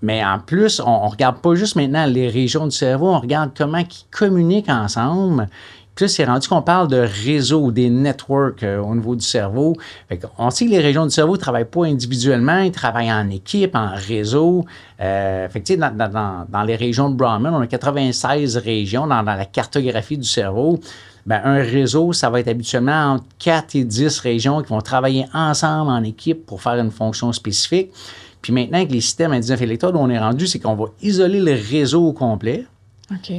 Mais en plus, on ne regarde pas juste maintenant les régions du cerveau. On regarde comment ils communiquent ensemble. Puis là, c'est rendu qu'on parle de réseau, des networks au niveau du cerveau. On sait que les régions du cerveau ne travaillent pas individuellement, ils travaillent en équipe, en réseau. Dans les régions de Brahman, on a 96 régions dans la cartographie du cerveau. Un réseau, ça va être habituellement entre 4 et 10 régions qui vont travailler ensemble en équipe pour faire une fonction spécifique. Puis maintenant, avec les systèmes à 19 électrodes, où on est rendu, c'est qu'on va isoler le réseau au complet. OK.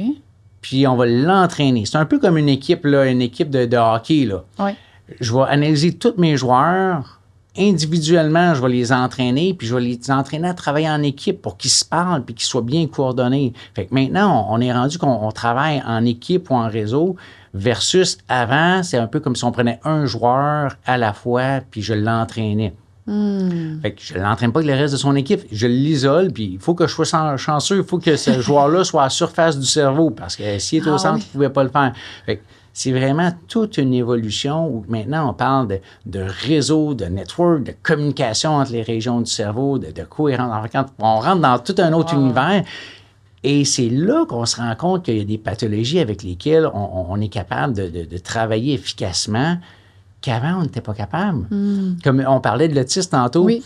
Puis on va l'entraîner. C'est un peu comme une équipe de hockey. Là. Oui. Je vais analyser tous mes joueurs. Individuellement, je vais les entraîner, puis je vais les entraîner à travailler en équipe pour qu'ils se parlent puis qu'ils soient bien coordonnés. Fait que maintenant, on est rendu qu'on travaille en équipe ou en réseau versus avant, c'est un peu comme si on prenait un joueur à la fois puis je l'entraînais. Fait que je ne l'entraîne pas avec le reste de son équipe. Je l'isole, puis il faut que je sois chanceux. Il faut que ce joueur-là soit à la surface du cerveau, parce que s'il est au centre, il ne pouvait pas le faire. Fait que c'est vraiment toute une évolution où maintenant, on parle de réseau, de network, de communication entre les régions du cerveau, de cohérence. Quand on rentre dans tout un autre univers, et c'est là qu'on se rend compte qu'il y a des pathologies avec lesquelles on est capable de travailler efficacement, qu'avant, on n'était pas capable. Comme on parlait de l'autisme tantôt. Oui.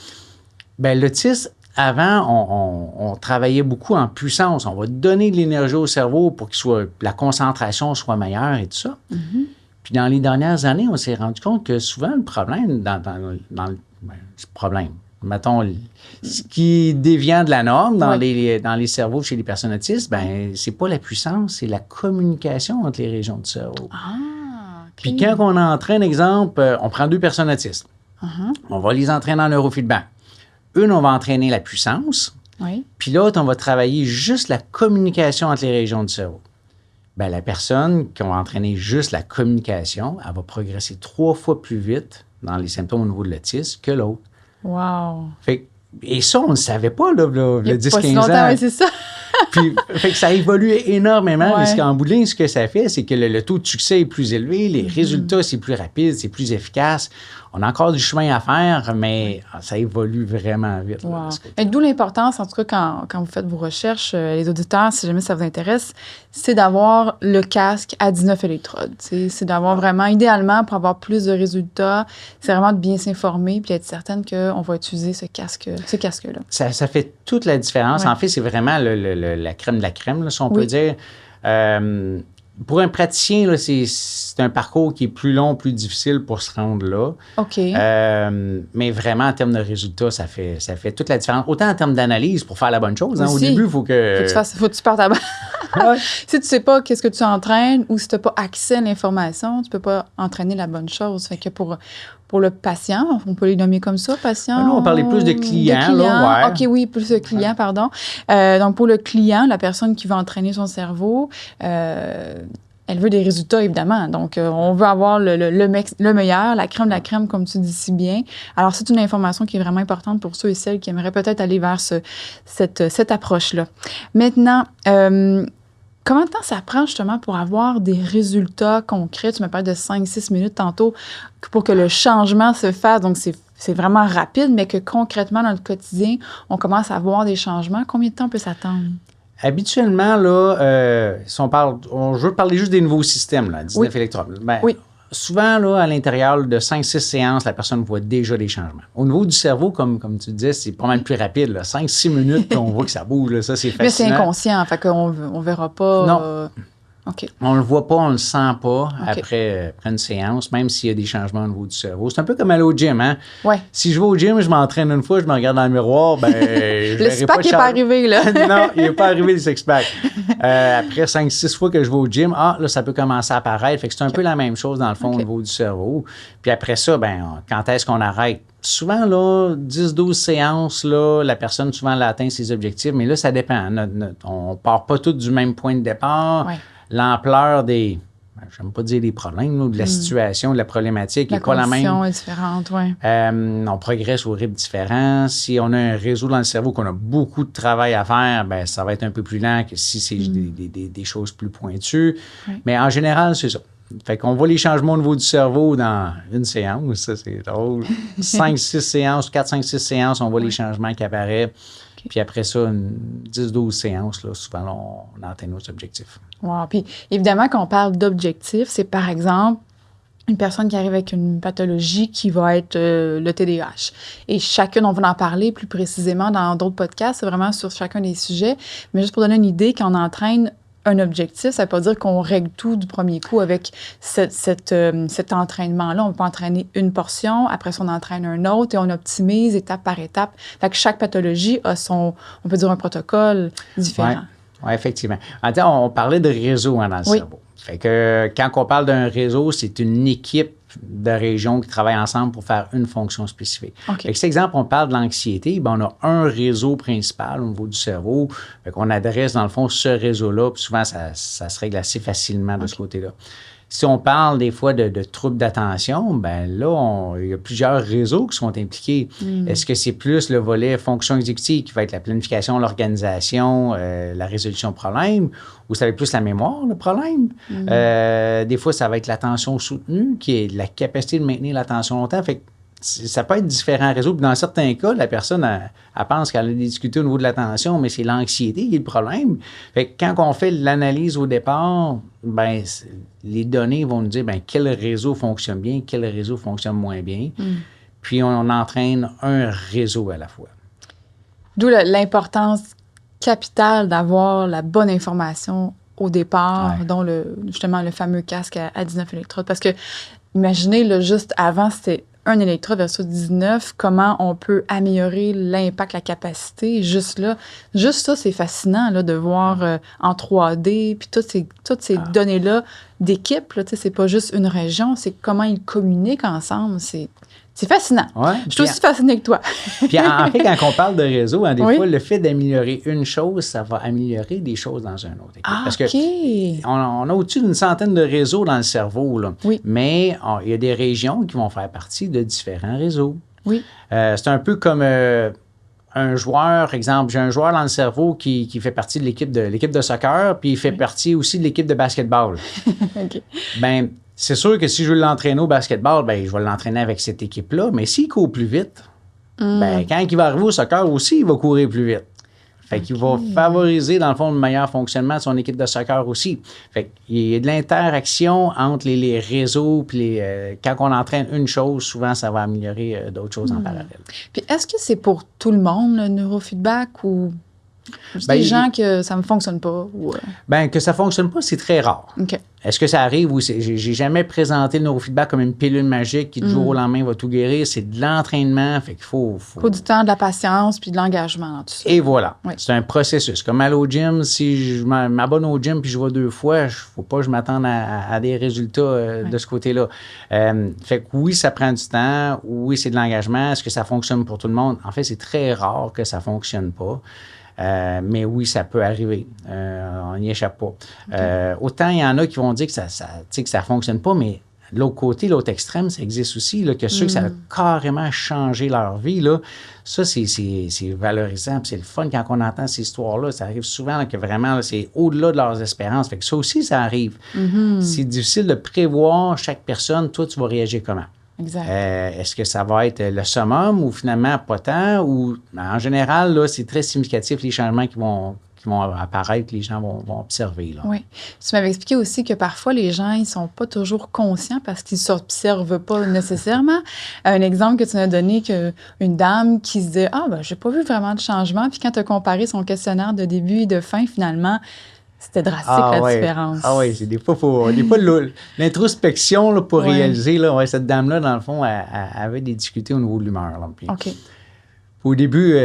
L'autisme, avant, on travaillait beaucoup en puissance. On va donner de l'énergie au cerveau pour que la concentration soit meilleure et tout ça. Puis dans les dernières années, on s'est rendu compte que souvent, le problème mettons, ce qui est déviant de la norme dans les cerveaux chez les personnes autistes, c'est pas la puissance, c'est la communication entre les régions du cerveau. Puis quand on entraîne, exemple, on prend 2 personnes autistes. On va les entraîner en neurofeedback. Une, on va entraîner la puissance. Puis l'autre, on va travailler juste la communication entre les régions du cerveau. La personne qui va entraîner juste la communication, elle va progresser 3 fois plus vite dans les symptômes au niveau de l'autisme que l'autre. Wow! Et ça, on ne le savait pas, là, le 10-15 ans. Longtemps, c'est ça. Puis, fait que ça évolue énormément. Ouais. Parce qu'en bout de ligne, ce que ça fait, c'est que le taux de succès est plus élevé, les résultats, c'est plus rapide, c'est plus efficace. On a encore du chemin à faire, mais ça évolue vraiment vite. Là, Wow. de ce côté-là. Et d'où l'importance, en tout cas, quand vous faites vos recherches, les auditeurs, si jamais ça vous intéresse, c'est d'avoir le casque à 19 électrodes. C'est d'avoir vraiment, idéalement, pour avoir plus de résultats, c'est vraiment de bien s'informer puis être certaine qu'on va utiliser ce casque-là. Ça fait toute la différence. Ouais. En fait, c'est vraiment la crème de la crème, là, si on peut Oui. dire. Pour un praticien, là, c'est un parcours qui est plus long, plus difficile pour se rendre là. OK. Mais vraiment, en termes de résultats, ça fait toute la différence. Autant en termes d'analyse, pour faire la bonne chose. Hein. Au Aussi. début, il faut que... Faut que tu partes à bas. Ouais. Si tu sais pas qu'est-ce que tu entraînes ou si tu n'as pas accès à l'information, tu peux pas entraîner la bonne chose. Fait que pour le patient, on peut les nommer comme ça, patient. Nous, on parlait plus de clients. Là, ouais. OK, oui, plus de clients, pardon. Donc, pour le client, la personne qui veut entraîner son cerveau, elle veut des résultats, évidemment. Donc, on veut avoir le meilleur, la crème de la crème, comme tu dis si bien. Alors, c'est une information qui est vraiment importante pour ceux et celles qui aimeraient peut-être aller vers cette approche-là. Maintenant, combien de temps ça prend justement pour avoir des résultats concrets? Tu me parles de 5-6 minutes tantôt pour que le changement se fasse. Donc, c'est vraiment rapide, mais que concrètement, dans le quotidien, on commence à voir des changements. Combien de temps on peut s'attendre? Habituellement, là, si je veux parler juste des nouveaux systèmes, là, 19 Oui. électrodes. Ben, Oui. Souvent, là, à l'intérieur de 5-6 séances, la personne voit déjà des changements. Au niveau du cerveau, comme tu disais, c'est pas mal plus rapide. 5-6 minutes, puis on voit que ça bouge. Là, ça, c'est fascinant. Mais c'est inconscient, fait qu'on ne verra pas. Non. OK. On ne le voit pas, on ne le sent pas après une séance, même s'il y a des changements au niveau du cerveau. C'est un peu comme aller au gym. Hein? Ouais. Si je vais au gym, je m'entraîne une fois, je me regarde dans le miroir, ben je Le six-pack n'est pas arrivé, là. Non, il n'est pas arrivé le six-pack. Après 5-6 fois que je vais au gym, là, ça peut commencer à apparaître. Fait que c'est un peu la même chose, dans le fond, au niveau du cerveau. Puis après ça, ben quand est-ce qu'on arrête? Souvent, là, 10-12 séances, là, la personne, souvent, elle atteint ses objectifs, mais là, ça dépend. On ne part pas tous du même point de départ. Ouais. L'ampleur des, j'aime pas dire des problèmes, là, de la situation, de la problématique n'est pas la même. La condition est différente, oui. On progresse au rythme différent. Si on a un réseau dans le cerveau qu'on a beaucoup de travail à faire, ben ça va être un peu plus lent que si c'est des choses plus pointues. Oui. Mais en général, c'est ça. Fait qu'on voit les changements au niveau du cerveau dans une séance. Ça, c'est drôle. 5-6 séances, 4-5-6 séances, on voit les changements qui apparaissent. Puis après ça, 10-12 séances, là, souvent, là, on atteint nos objectifs. Wow. Puis évidemment, quand on parle d'objectifs, c'est par exemple une personne qui arrive avec une pathologie qui va être le TDAH. Et chacune, on va en parler plus précisément dans d'autres podcasts, c'est vraiment sur chacun des sujets. Mais juste pour donner une idée, quand on entraîne un objectif, ça ne veut pas dire qu'on règle tout du premier coup avec cet entraînement-là. On peut entraîner une portion, après ça, on entraîne un autre et on optimise étape par étape. Fait que chaque pathologie a on peut dire, un protocole différent. Oui, effectivement. En fait, on parlait de réseau dans le cerveau. Fait que quand on parle d'un réseau, c'est une équipe de régions qui travaillent ensemble pour faire une fonction spécifique. Okay. Avec cet exemple, on parle de l'anxiété, ben on a un réseau principal au niveau du cerveau, fait qu'on adresse dans le fond ce réseau-là, puis souvent ça se règle assez facilement de ce côté-là. Si on parle des fois de troubles d'attention, ben là, il y a plusieurs réseaux qui sont impliqués. Est-ce que c'est plus le volet fonction exécutive qui va être la planification, l'organisation, la résolution de problèmes, ou ça va être plus la mémoire, le problème? Des fois, ça va être l'attention soutenue, qui est la capacité de maintenir l'attention longtemps. Fait que ça peut être différents réseaux. Puis dans certains cas, la personne, elle pense qu'elle a des difficultés au niveau de l'attention, mais c'est l'anxiété qui est le problème. Fait que quand on fait l'analyse au départ, ben les données vont nous dire ben, quel réseau fonctionne bien, quel réseau fonctionne moins bien. Puis on entraîne un réseau à la fois. D'où l'importance capitale d'avoir la bonne information au départ, dont justement le fameux casque à 19 électrodes. Parce que, imaginez, là, juste avant, c'était un électrode versus 19, comment on peut améliorer l'impact, la capacité. Juste ça, c'est fascinant là, de voir en 3D, puis toutes ces données-là d'équipe. Là, c'est pas juste une région, c'est comment ils communiquent ensemble. C'est fascinant. Ouais, je suis aussi fascinée que toi. Puis en fait, quand on parle de réseau, des fois, le fait d'améliorer une chose, ça va améliorer des choses dans un autre. Parce que on a au-dessus d'une centaine de réseaux dans le cerveau. Là. Oui. Mais il y a des régions qui vont faire partie de différents réseaux. Oui. C'est un peu comme un joueur, exemple, j'ai un joueur dans le cerveau qui fait partie de l'équipe de soccer, puis il fait partie aussi de l'équipe de basketball. OK. Ben, c'est sûr que si je veux l'entraîner au basketball, ben, je vais l'entraîner avec cette équipe-là. Mais s'il court plus vite, ben, quand il va arriver au soccer aussi, il va courir plus vite. Fait qu'il va favoriser, dans le fond, le meilleur fonctionnement de son équipe de soccer aussi. Fait qu'il y a de l'interaction entre les réseaux, puis quand on entraîne une chose, souvent, ça va améliorer d'autres choses en parallèle. Puis est-ce que c'est pour tout le monde, le neurofeedback, ou juste Ben, des gens que ça ne fonctionne pas? Ben, que ça ne fonctionne pas, c'est très rare. OK. Est-ce que ça arrive? Oui, j'ai jamais présenté le neurofeedback comme une pilule magique qui, du jour au lendemain, va tout guérir. C'est de l'entraînement. Fait qu'il faut du temps, de la patience, puis de l'engagement dans tout ça. Et voilà. Oui. C'est un processus. Comme aller au gym, si je m'abonne au gym puis je vais 2 fois, il ne faut pas que je m'attende à des résultats de ce côté-là. Fait que oui, ça prend du temps. Oui, c'est de l'engagement. Est-ce que ça fonctionne pour tout le monde? En fait, c'est très rare que ça ne fonctionne pas. Mais oui, ça peut arriver. On n'y échappe pas. Okay. Autant il y en a qui vont dire que ça ne fonctionne pas, mais de l'autre côté, l'autre extrême, ça existe aussi, là, que ceux que ça a carrément changé leur vie, là, ça, c'est valorisant. C'est le fun quand on entend ces histoires-là. Ça arrive souvent là, que vraiment, là, c'est au-delà de leurs espérances. Fait que ça aussi, ça arrive. C'est difficile de prévoir chaque personne. Toi, tu vas réagir comment? Exact. Est-ce que ça va être le summum ou finalement pas tant? Ou, en général, là, c'est très significatif les changements qui vont apparaître, que les gens vont observer. Là. Oui. Tu m'avais expliqué aussi que parfois, les gens, ils ne sont pas toujours conscients parce qu'ils ne s'observent pas nécessairement. Un exemple que tu m'as donné, qu'une dame qui se dit « Ah, ben, j'ai pas vu vraiment de changement. » Puis quand tu as comparé son questionnaire de début et de fin, finalement, c'était drastique, la différence. Ah oui, c'est des fois l'introspection là, pour réaliser, là, cette dame-là, dans le fond, elle avait des difficultés au niveau de l'humeur. Là. Puis, OK. Au début,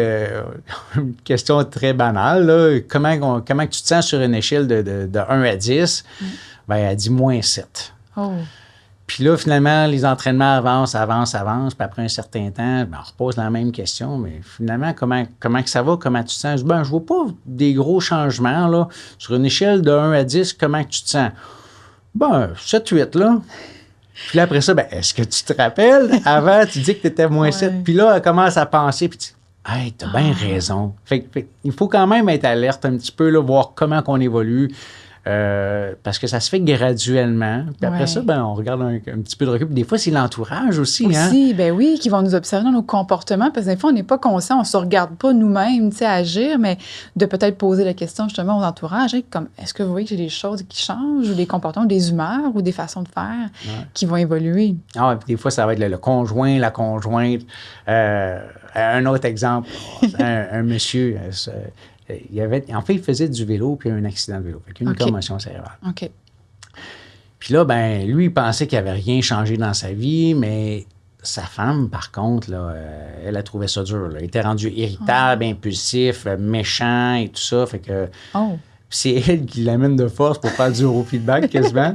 une question très banale, là, comment tu te sens sur une échelle de 1 à 10? Ben, elle dit -7. Oh. Puis là, finalement, les entraînements avancent. Puis après un certain temps, ben, on repose la même question. Mais finalement, comment que ça va? Comment tu te sens? Ben, je vois pas des gros changements. Là. Sur une échelle de 1 à 10, comment que tu te sens? Ben, 7-8, là. Puis là, après ça, ben, est-ce que tu te rappelles? Avant, tu dis que tu étais -7. Puis là, elle commence à penser. Puis tu dis, hey, t'as bien raison. Fait, il faut quand même être alerte un petit peu, là, voir comment qu'on évolue. Parce que ça se fait graduellement. Puis après ça, ben, on regarde un petit peu de recul. Puis des fois, c'est l'entourage aussi. Aussi, ben oui, qui vont nous observer dans nos comportements. Parce que des fois, on n'est pas conscient, on ne se regarde pas nous-mêmes, tu sais, agir, mais de peut-être poser la question justement aux entourages, comme est-ce que vous voyez que j'ai des choses qui changent, ou des comportements, des humeurs, ou des façons de faire qui vont évoluer? Ah, puis des fois, ça va être le conjoint, la conjointe. Un autre exemple, un monsieur... il faisait du vélo, puis il a eu un accident de vélo. Fait une commotion cérébrale. OK. Puis là, ben, lui, il pensait qu'il n'avait rien changé dans sa vie, mais sa femme, par contre, là, elle a trouvé ça dur. Là. Elle était rendue irritable, impulsif, méchant et tout ça. Fait que c'est elle qui l'amène de force pour faire du neurofeedback quasiment.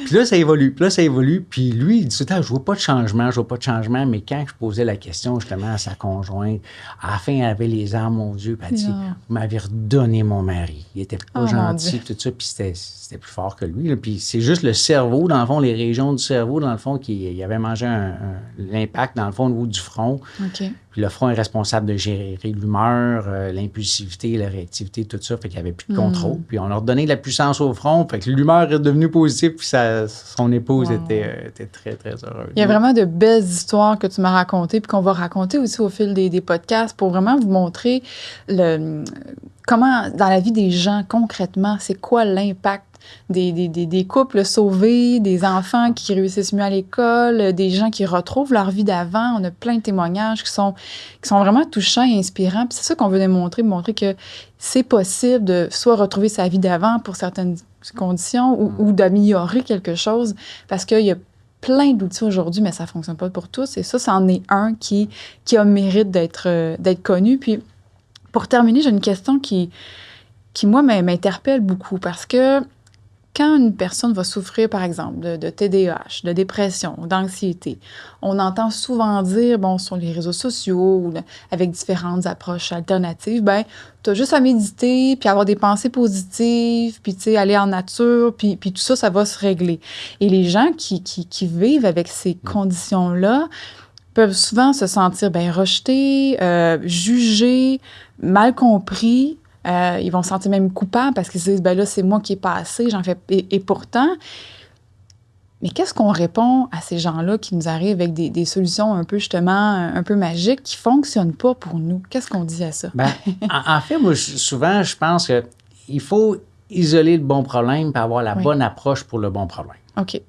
Puis là, ça évolue. Puis lui, il dit tout le temps, je vois pas de changement. Mais quand je posais la question justement à sa conjointe, à la fin, elle avait les armes aux yeux. Puis elle dit, vous m'avez redonné mon mari. Il était pas gentil, tout ça. Puis c'était plus fort que lui. Là. Puis c'est juste le cerveau, dans le fond, les régions du cerveau, dans le fond, qui avait mangé l'impact, dans le fond, au niveau du front. OK. Puis le front est responsable de gérer l'humeur, l'impulsivité, la réactivité, tout ça. Fait qu'il n'y avait plus de contrôle. Puis on a redonné de la puissance au front. Fait que l'humeur est devenue positive. Puis son épouse était très, très heureuse. Il y a vraiment de belles histoires que tu m'as racontées puis qu'on va raconter aussi au fil des podcasts pour vraiment vous montrer comment, dans la vie des gens, concrètement, c'est quoi l'impact des couples sauvés, des enfants qui réussissent mieux à l'école, des gens qui retrouvent leur vie d'avant. On a plein de témoignages qui sont vraiment touchants et inspirants. Puis c'est ça qu'on veut montrer que c'est possible de soit retrouver sa vie d'avant pour certaines conditions ou d'améliorer quelque chose parce qu'il y a plein d'outils aujourd'hui, mais ça ne fonctionne pas pour tous. Et ça, c'en est un qui a mérite d'être connu. Puis pour terminer, j'ai une question qui moi, m'interpelle beaucoup parce que quand une personne va souffrir, par exemple, de TDAH, de dépression, d'anxiété, on entend souvent dire, sur les réseaux sociaux ou avec différentes approches alternatives, tu as juste à méditer, puis avoir des pensées positives, puis aller en nature, puis tout ça, ça va se régler. Et les gens qui vivent avec ces conditions-là, peuvent souvent se sentir rejetés, jugés, mal compris. Ils vont se sentir même coupables parce qu'ils se disent, là, c'est moi qui ai pas assez, j'en fais... Et pourtant... Mais qu'est-ce qu'on répond à ces gens-là qui nous arrivent avec des solutions un peu, justement, un peu magiques qui ne fonctionnent pas pour nous? Qu'est-ce qu'on dit à ça? En fait, moi, souvent, je pense qu'il faut isoler le bon problème pour avoir la bonne approche pour le bon problème. OK.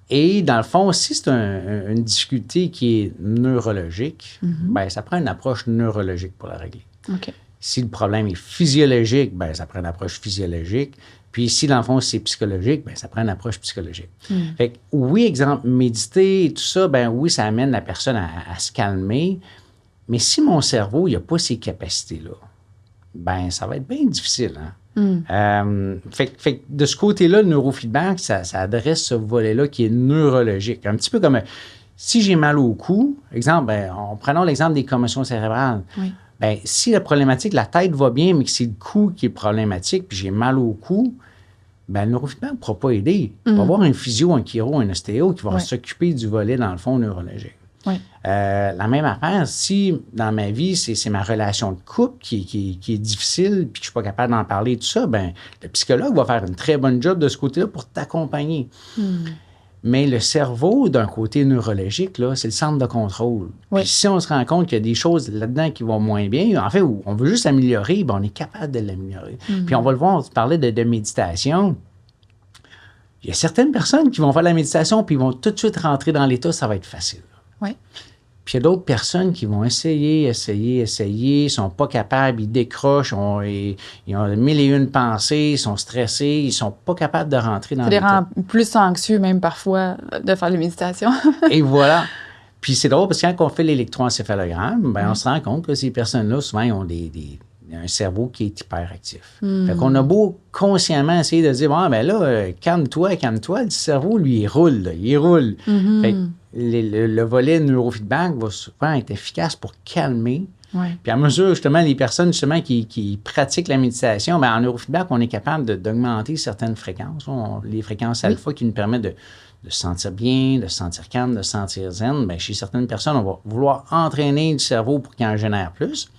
Et dans le fond, si c'est une difficulté qui est neurologique, ça prend une approche neurologique pour la régler. OK. Si le problème est physiologique, ça prend une approche physiologique. Puis si, dans le fond, c'est psychologique, ça prend une approche psychologique. Fait que, oui, exemple, méditer et tout ça, oui, ça amène la personne à se calmer. Mais si mon cerveau, il n'a pas ces capacités-là, ça va être bien difficile, hein? Fait que de ce côté-là, le neurofeedback, ça adresse ce volet-là qui est neurologique. Un petit peu comme si j'ai mal au cou, exemple, prenons l'exemple des commotions cérébrales. Oui. Si la problématique, la tête va bien, mais que c'est le cou qui est problématique, puis j'ai mal au cou, le neurofeedback ne pourra pas aider. Il va y avoir un physio, un chiro, un ostéo qui va s'occuper du volet, dans le fond, neurologique. Oui. La même affaire, si dans ma vie, c'est ma relation de couple qui est difficile puis que je ne suis pas capable d'en parler, tout ça, le psychologue va faire une très bonne job de ce côté-là pour t'accompagner. Mais le cerveau, d'un côté neurologique, là, c'est le centre de contrôle. Oui. Puis si on se rend compte qu'il y a des choses là-dedans qui vont moins bien, en fait, on veut juste améliorer, on est capable de l'améliorer. Puis on va le voir, on parlait de méditation. Il y a certaines personnes qui vont faire la méditation puis ils vont tout de suite rentrer dans l'état, ça va être facile. Oui. Puis il y a d'autres personnes qui vont essayer, ils ne sont pas capables, ils décrochent, ils ont mille et une pensées, ils sont stressés, ils ne sont pas capables de rentrer dans l'état. Ça les rend plus anxieux même parfois de faire la méditation. Et voilà. Puis c'est drôle parce que quand on fait l'électroencéphalogramme, on se rend compte que ces personnes-là, souvent, ils ont un cerveau qui est hyperactif. Fait qu'on a beau consciemment essayer de dire, calme-toi, le cerveau, lui, il roule. Fait que le volet neurofeedback va souvent être efficace pour calmer. Ouais. Puis à mesure, justement, les personnes justement qui pratiquent la méditation, en neurofeedback, on est capable d'augmenter certaines fréquences. Les fréquences alpha qui nous permettent de se sentir bien, de se sentir calme, de se sentir zen. Chez certaines personnes, on va vouloir entraîner le cerveau pour qu'il en génère plus.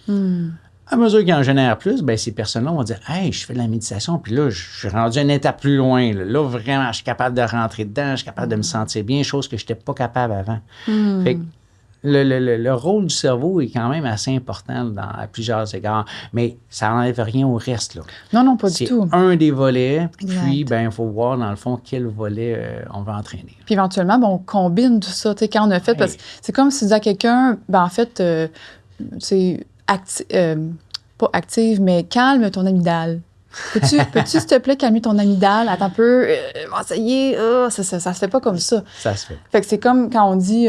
À mesure qu'il en génère plus, ces personnes-là vont dire « Hey, je fais de la méditation, puis là, je suis rendu une étape plus loin. Là, vraiment, je suis capable de rentrer dedans, je suis capable de me sentir bien, chose que je n'étais pas capable avant. Fait que le rôle du cerveau est quand même assez important à plusieurs égards, mais ça n'enlève rien au reste. Là. Non, pas du tout. C'est un des volets, exact. Puis il faut voir, dans le fond, quel volet on va entraîner. Puis éventuellement, on combine tout ça. Tu sais, quand on a fait, parce que c'est comme si tu disais à quelqu'un, en fait, c'est... pas active, mais calme ton amygdale. Peux-tu, s'il te plaît, calmer ton amygdale? Attends un peu. Ça y est, ça se fait pas comme ça. Ça se fait. Fait que c'est comme quand on dit,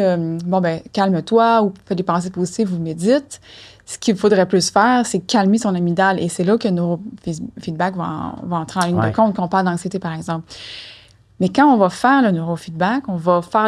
calme-toi ou fais des pensées positives ou médite. Ce qu'il faudrait plus faire, c'est calmer son amygdale. Et c'est là que nos feedback va entrer en ligne de compte quand on parle d'anxiété, par exemple. Mais quand on va faire le neurofeedback, on va faire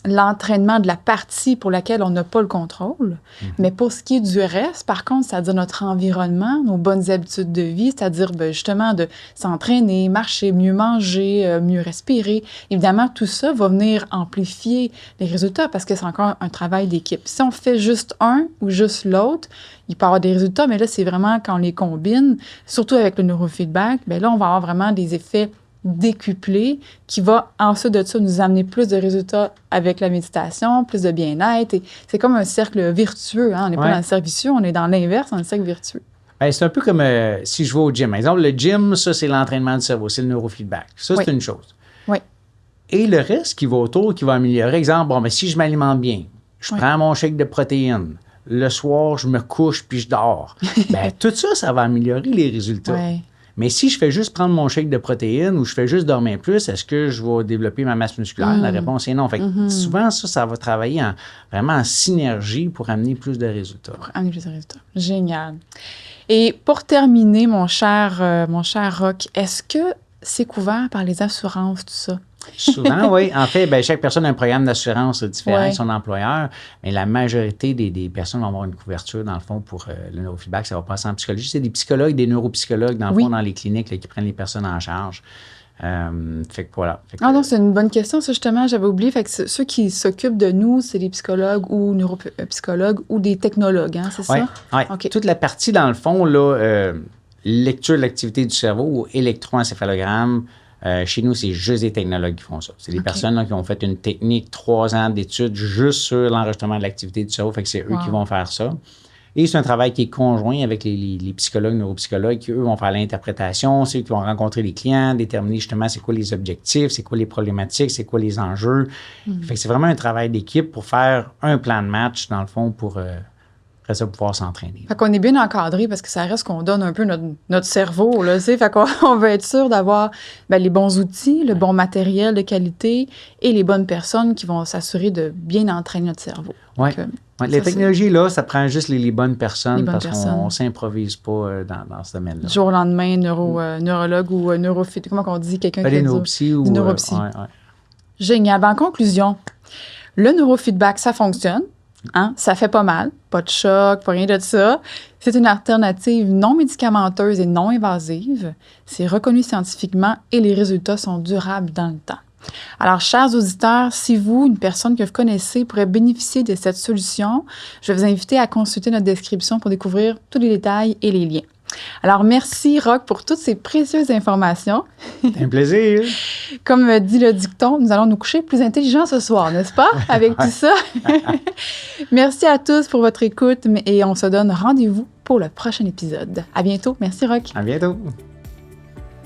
l'entraînement de la partie pour laquelle on n'a pas le contrôle. Mais pour ce qui est du reste, par contre, c'est-à-dire notre environnement, nos bonnes habitudes de vie, c'est-à-dire justement de s'entraîner, marcher, mieux manger, mieux respirer. Évidemment, tout ça va venir amplifier les résultats parce que c'est encore un travail d'équipe. Si on fait juste un ou juste l'autre, il peut y avoir des résultats, mais là, c'est vraiment quand on les combine, surtout avec le neurofeedback, là, on va avoir vraiment des effets décuplé qui va ensuite de ça nous amener plus de résultats avec la méditation, plus de bien-être. Et c'est comme un cercle vertueux. Hein? On n'est pas dans le cercle vicieux, on est dans l'inverse, dans le cercle vertueux. C'est un peu comme si je vais au gym. Par exemple, le gym, ça, c'est l'entraînement du cerveau, c'est le neurofeedback. Ça, c'est une chose. Oui. Et le reste qui va autour, qui va améliorer, exemple, si je m'alimente bien, je prends mon shake de protéines, le soir, je me couche puis je dors. Tout ça, ça va améliorer les résultats. Ouais. Mais si je fais juste prendre mon shake de protéines ou je fais juste dormir plus, est-ce que je vais développer ma masse musculaire? La réponse est non. Fait que souvent, ça va travailler vraiment en synergie pour amener plus de résultats. Pour amener plus de résultats. Génial. Et pour terminer, mon cher Roch, est-ce que c'est couvert par les assurances, tout ça? Souvent, oui. En fait, chaque personne a un programme d'assurance différent de son employeur, mais la majorité des personnes vont avoir une couverture, dans le fond, pour le neurofeedback. Ça va passer en psychologie. C'est des psychologues, des neuropsychologues, dans le fond, dans les cliniques qui prennent les personnes en charge. Fait que voilà. Fait que, Ah non, c'est une bonne question, ça, justement, j'avais oublié. Fait que ceux qui s'occupent de nous, c'est les psychologues ou neuropsychologues ou des technologues, hein, c'est ça? Oui. OK. Toute la partie, dans le fond, là, lecture de l'activité du cerveau ou électroencéphalogramme, chez nous, c'est juste des technologues qui font ça. C'est des personnes là, qui ont fait une technique, 3 ans d'études juste sur l'enregistrement de l'activité du cerveau. Fait que c'est eux qui vont faire ça. Et c'est un travail qui est conjoint avec les psychologues, neuropsychologues, qui, eux, vont faire l'interprétation. C'est eux qui vont rencontrer les clients, déterminer justement c'est quoi les objectifs, c'est quoi les problématiques, c'est quoi les enjeux. Fait que c'est vraiment un travail d'équipe pour faire un plan de match, dans le fond, pour après ça, pouvoir s'entraîner. Fait qu'on est bien encadré parce que ça reste qu'on donne un peu notre cerveau, là, tu sais. Fait qu'on veut être sûr d'avoir les bons outils, le bon matériel de qualité et les bonnes personnes qui vont s'assurer de bien entraîner notre cerveau. Oui. Les technologies, là, ça prend juste les bonnes personnes parce qu'on ne s'improvise pas dans ce domaine-là. Du jour au lendemain, neurologue ou neurophysiologue, comment on dit, quelqu'un qui est neuropsy ou neuropsy. Génial. En conclusion, le neurofeedback, ça fonctionne. Hein? Ça fait pas mal, pas de choc, pas rien de ça. C'est une alternative non médicamenteuse et non invasive. C'est reconnu scientifiquement et les résultats sont durables dans le temps. Alors, chers auditeurs, si vous, une personne que vous connaissez, pourrait bénéficier de cette solution, je vais vous inviter à consulter notre description pour découvrir tous les détails et les liens. Alors, merci, Roch, pour toutes ces précieuses informations. C'est un plaisir. Comme dit le dicton, nous allons nous coucher plus intelligents ce soir, n'est-ce pas? Avec tout ça. Merci à tous pour votre écoute et on se donne rendez-vous pour le prochain épisode. À bientôt. Merci, Roch. À bientôt.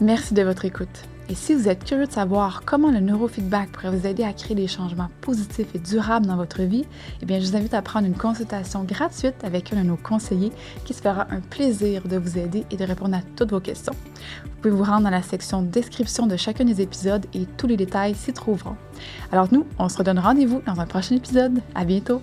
Merci de votre écoute. Et si vous êtes curieux de savoir comment le neurofeedback pourrait vous aider à créer des changements positifs et durables dans votre vie, eh bien, je vous invite à prendre une consultation gratuite avec un de nos conseillers qui se fera un plaisir de vous aider et de répondre à toutes vos questions. Vous pouvez vous rendre dans la section description de chacun des épisodes et tous les détails s'y trouveront. Alors nous, on se redonne rendez-vous dans un prochain épisode. À bientôt!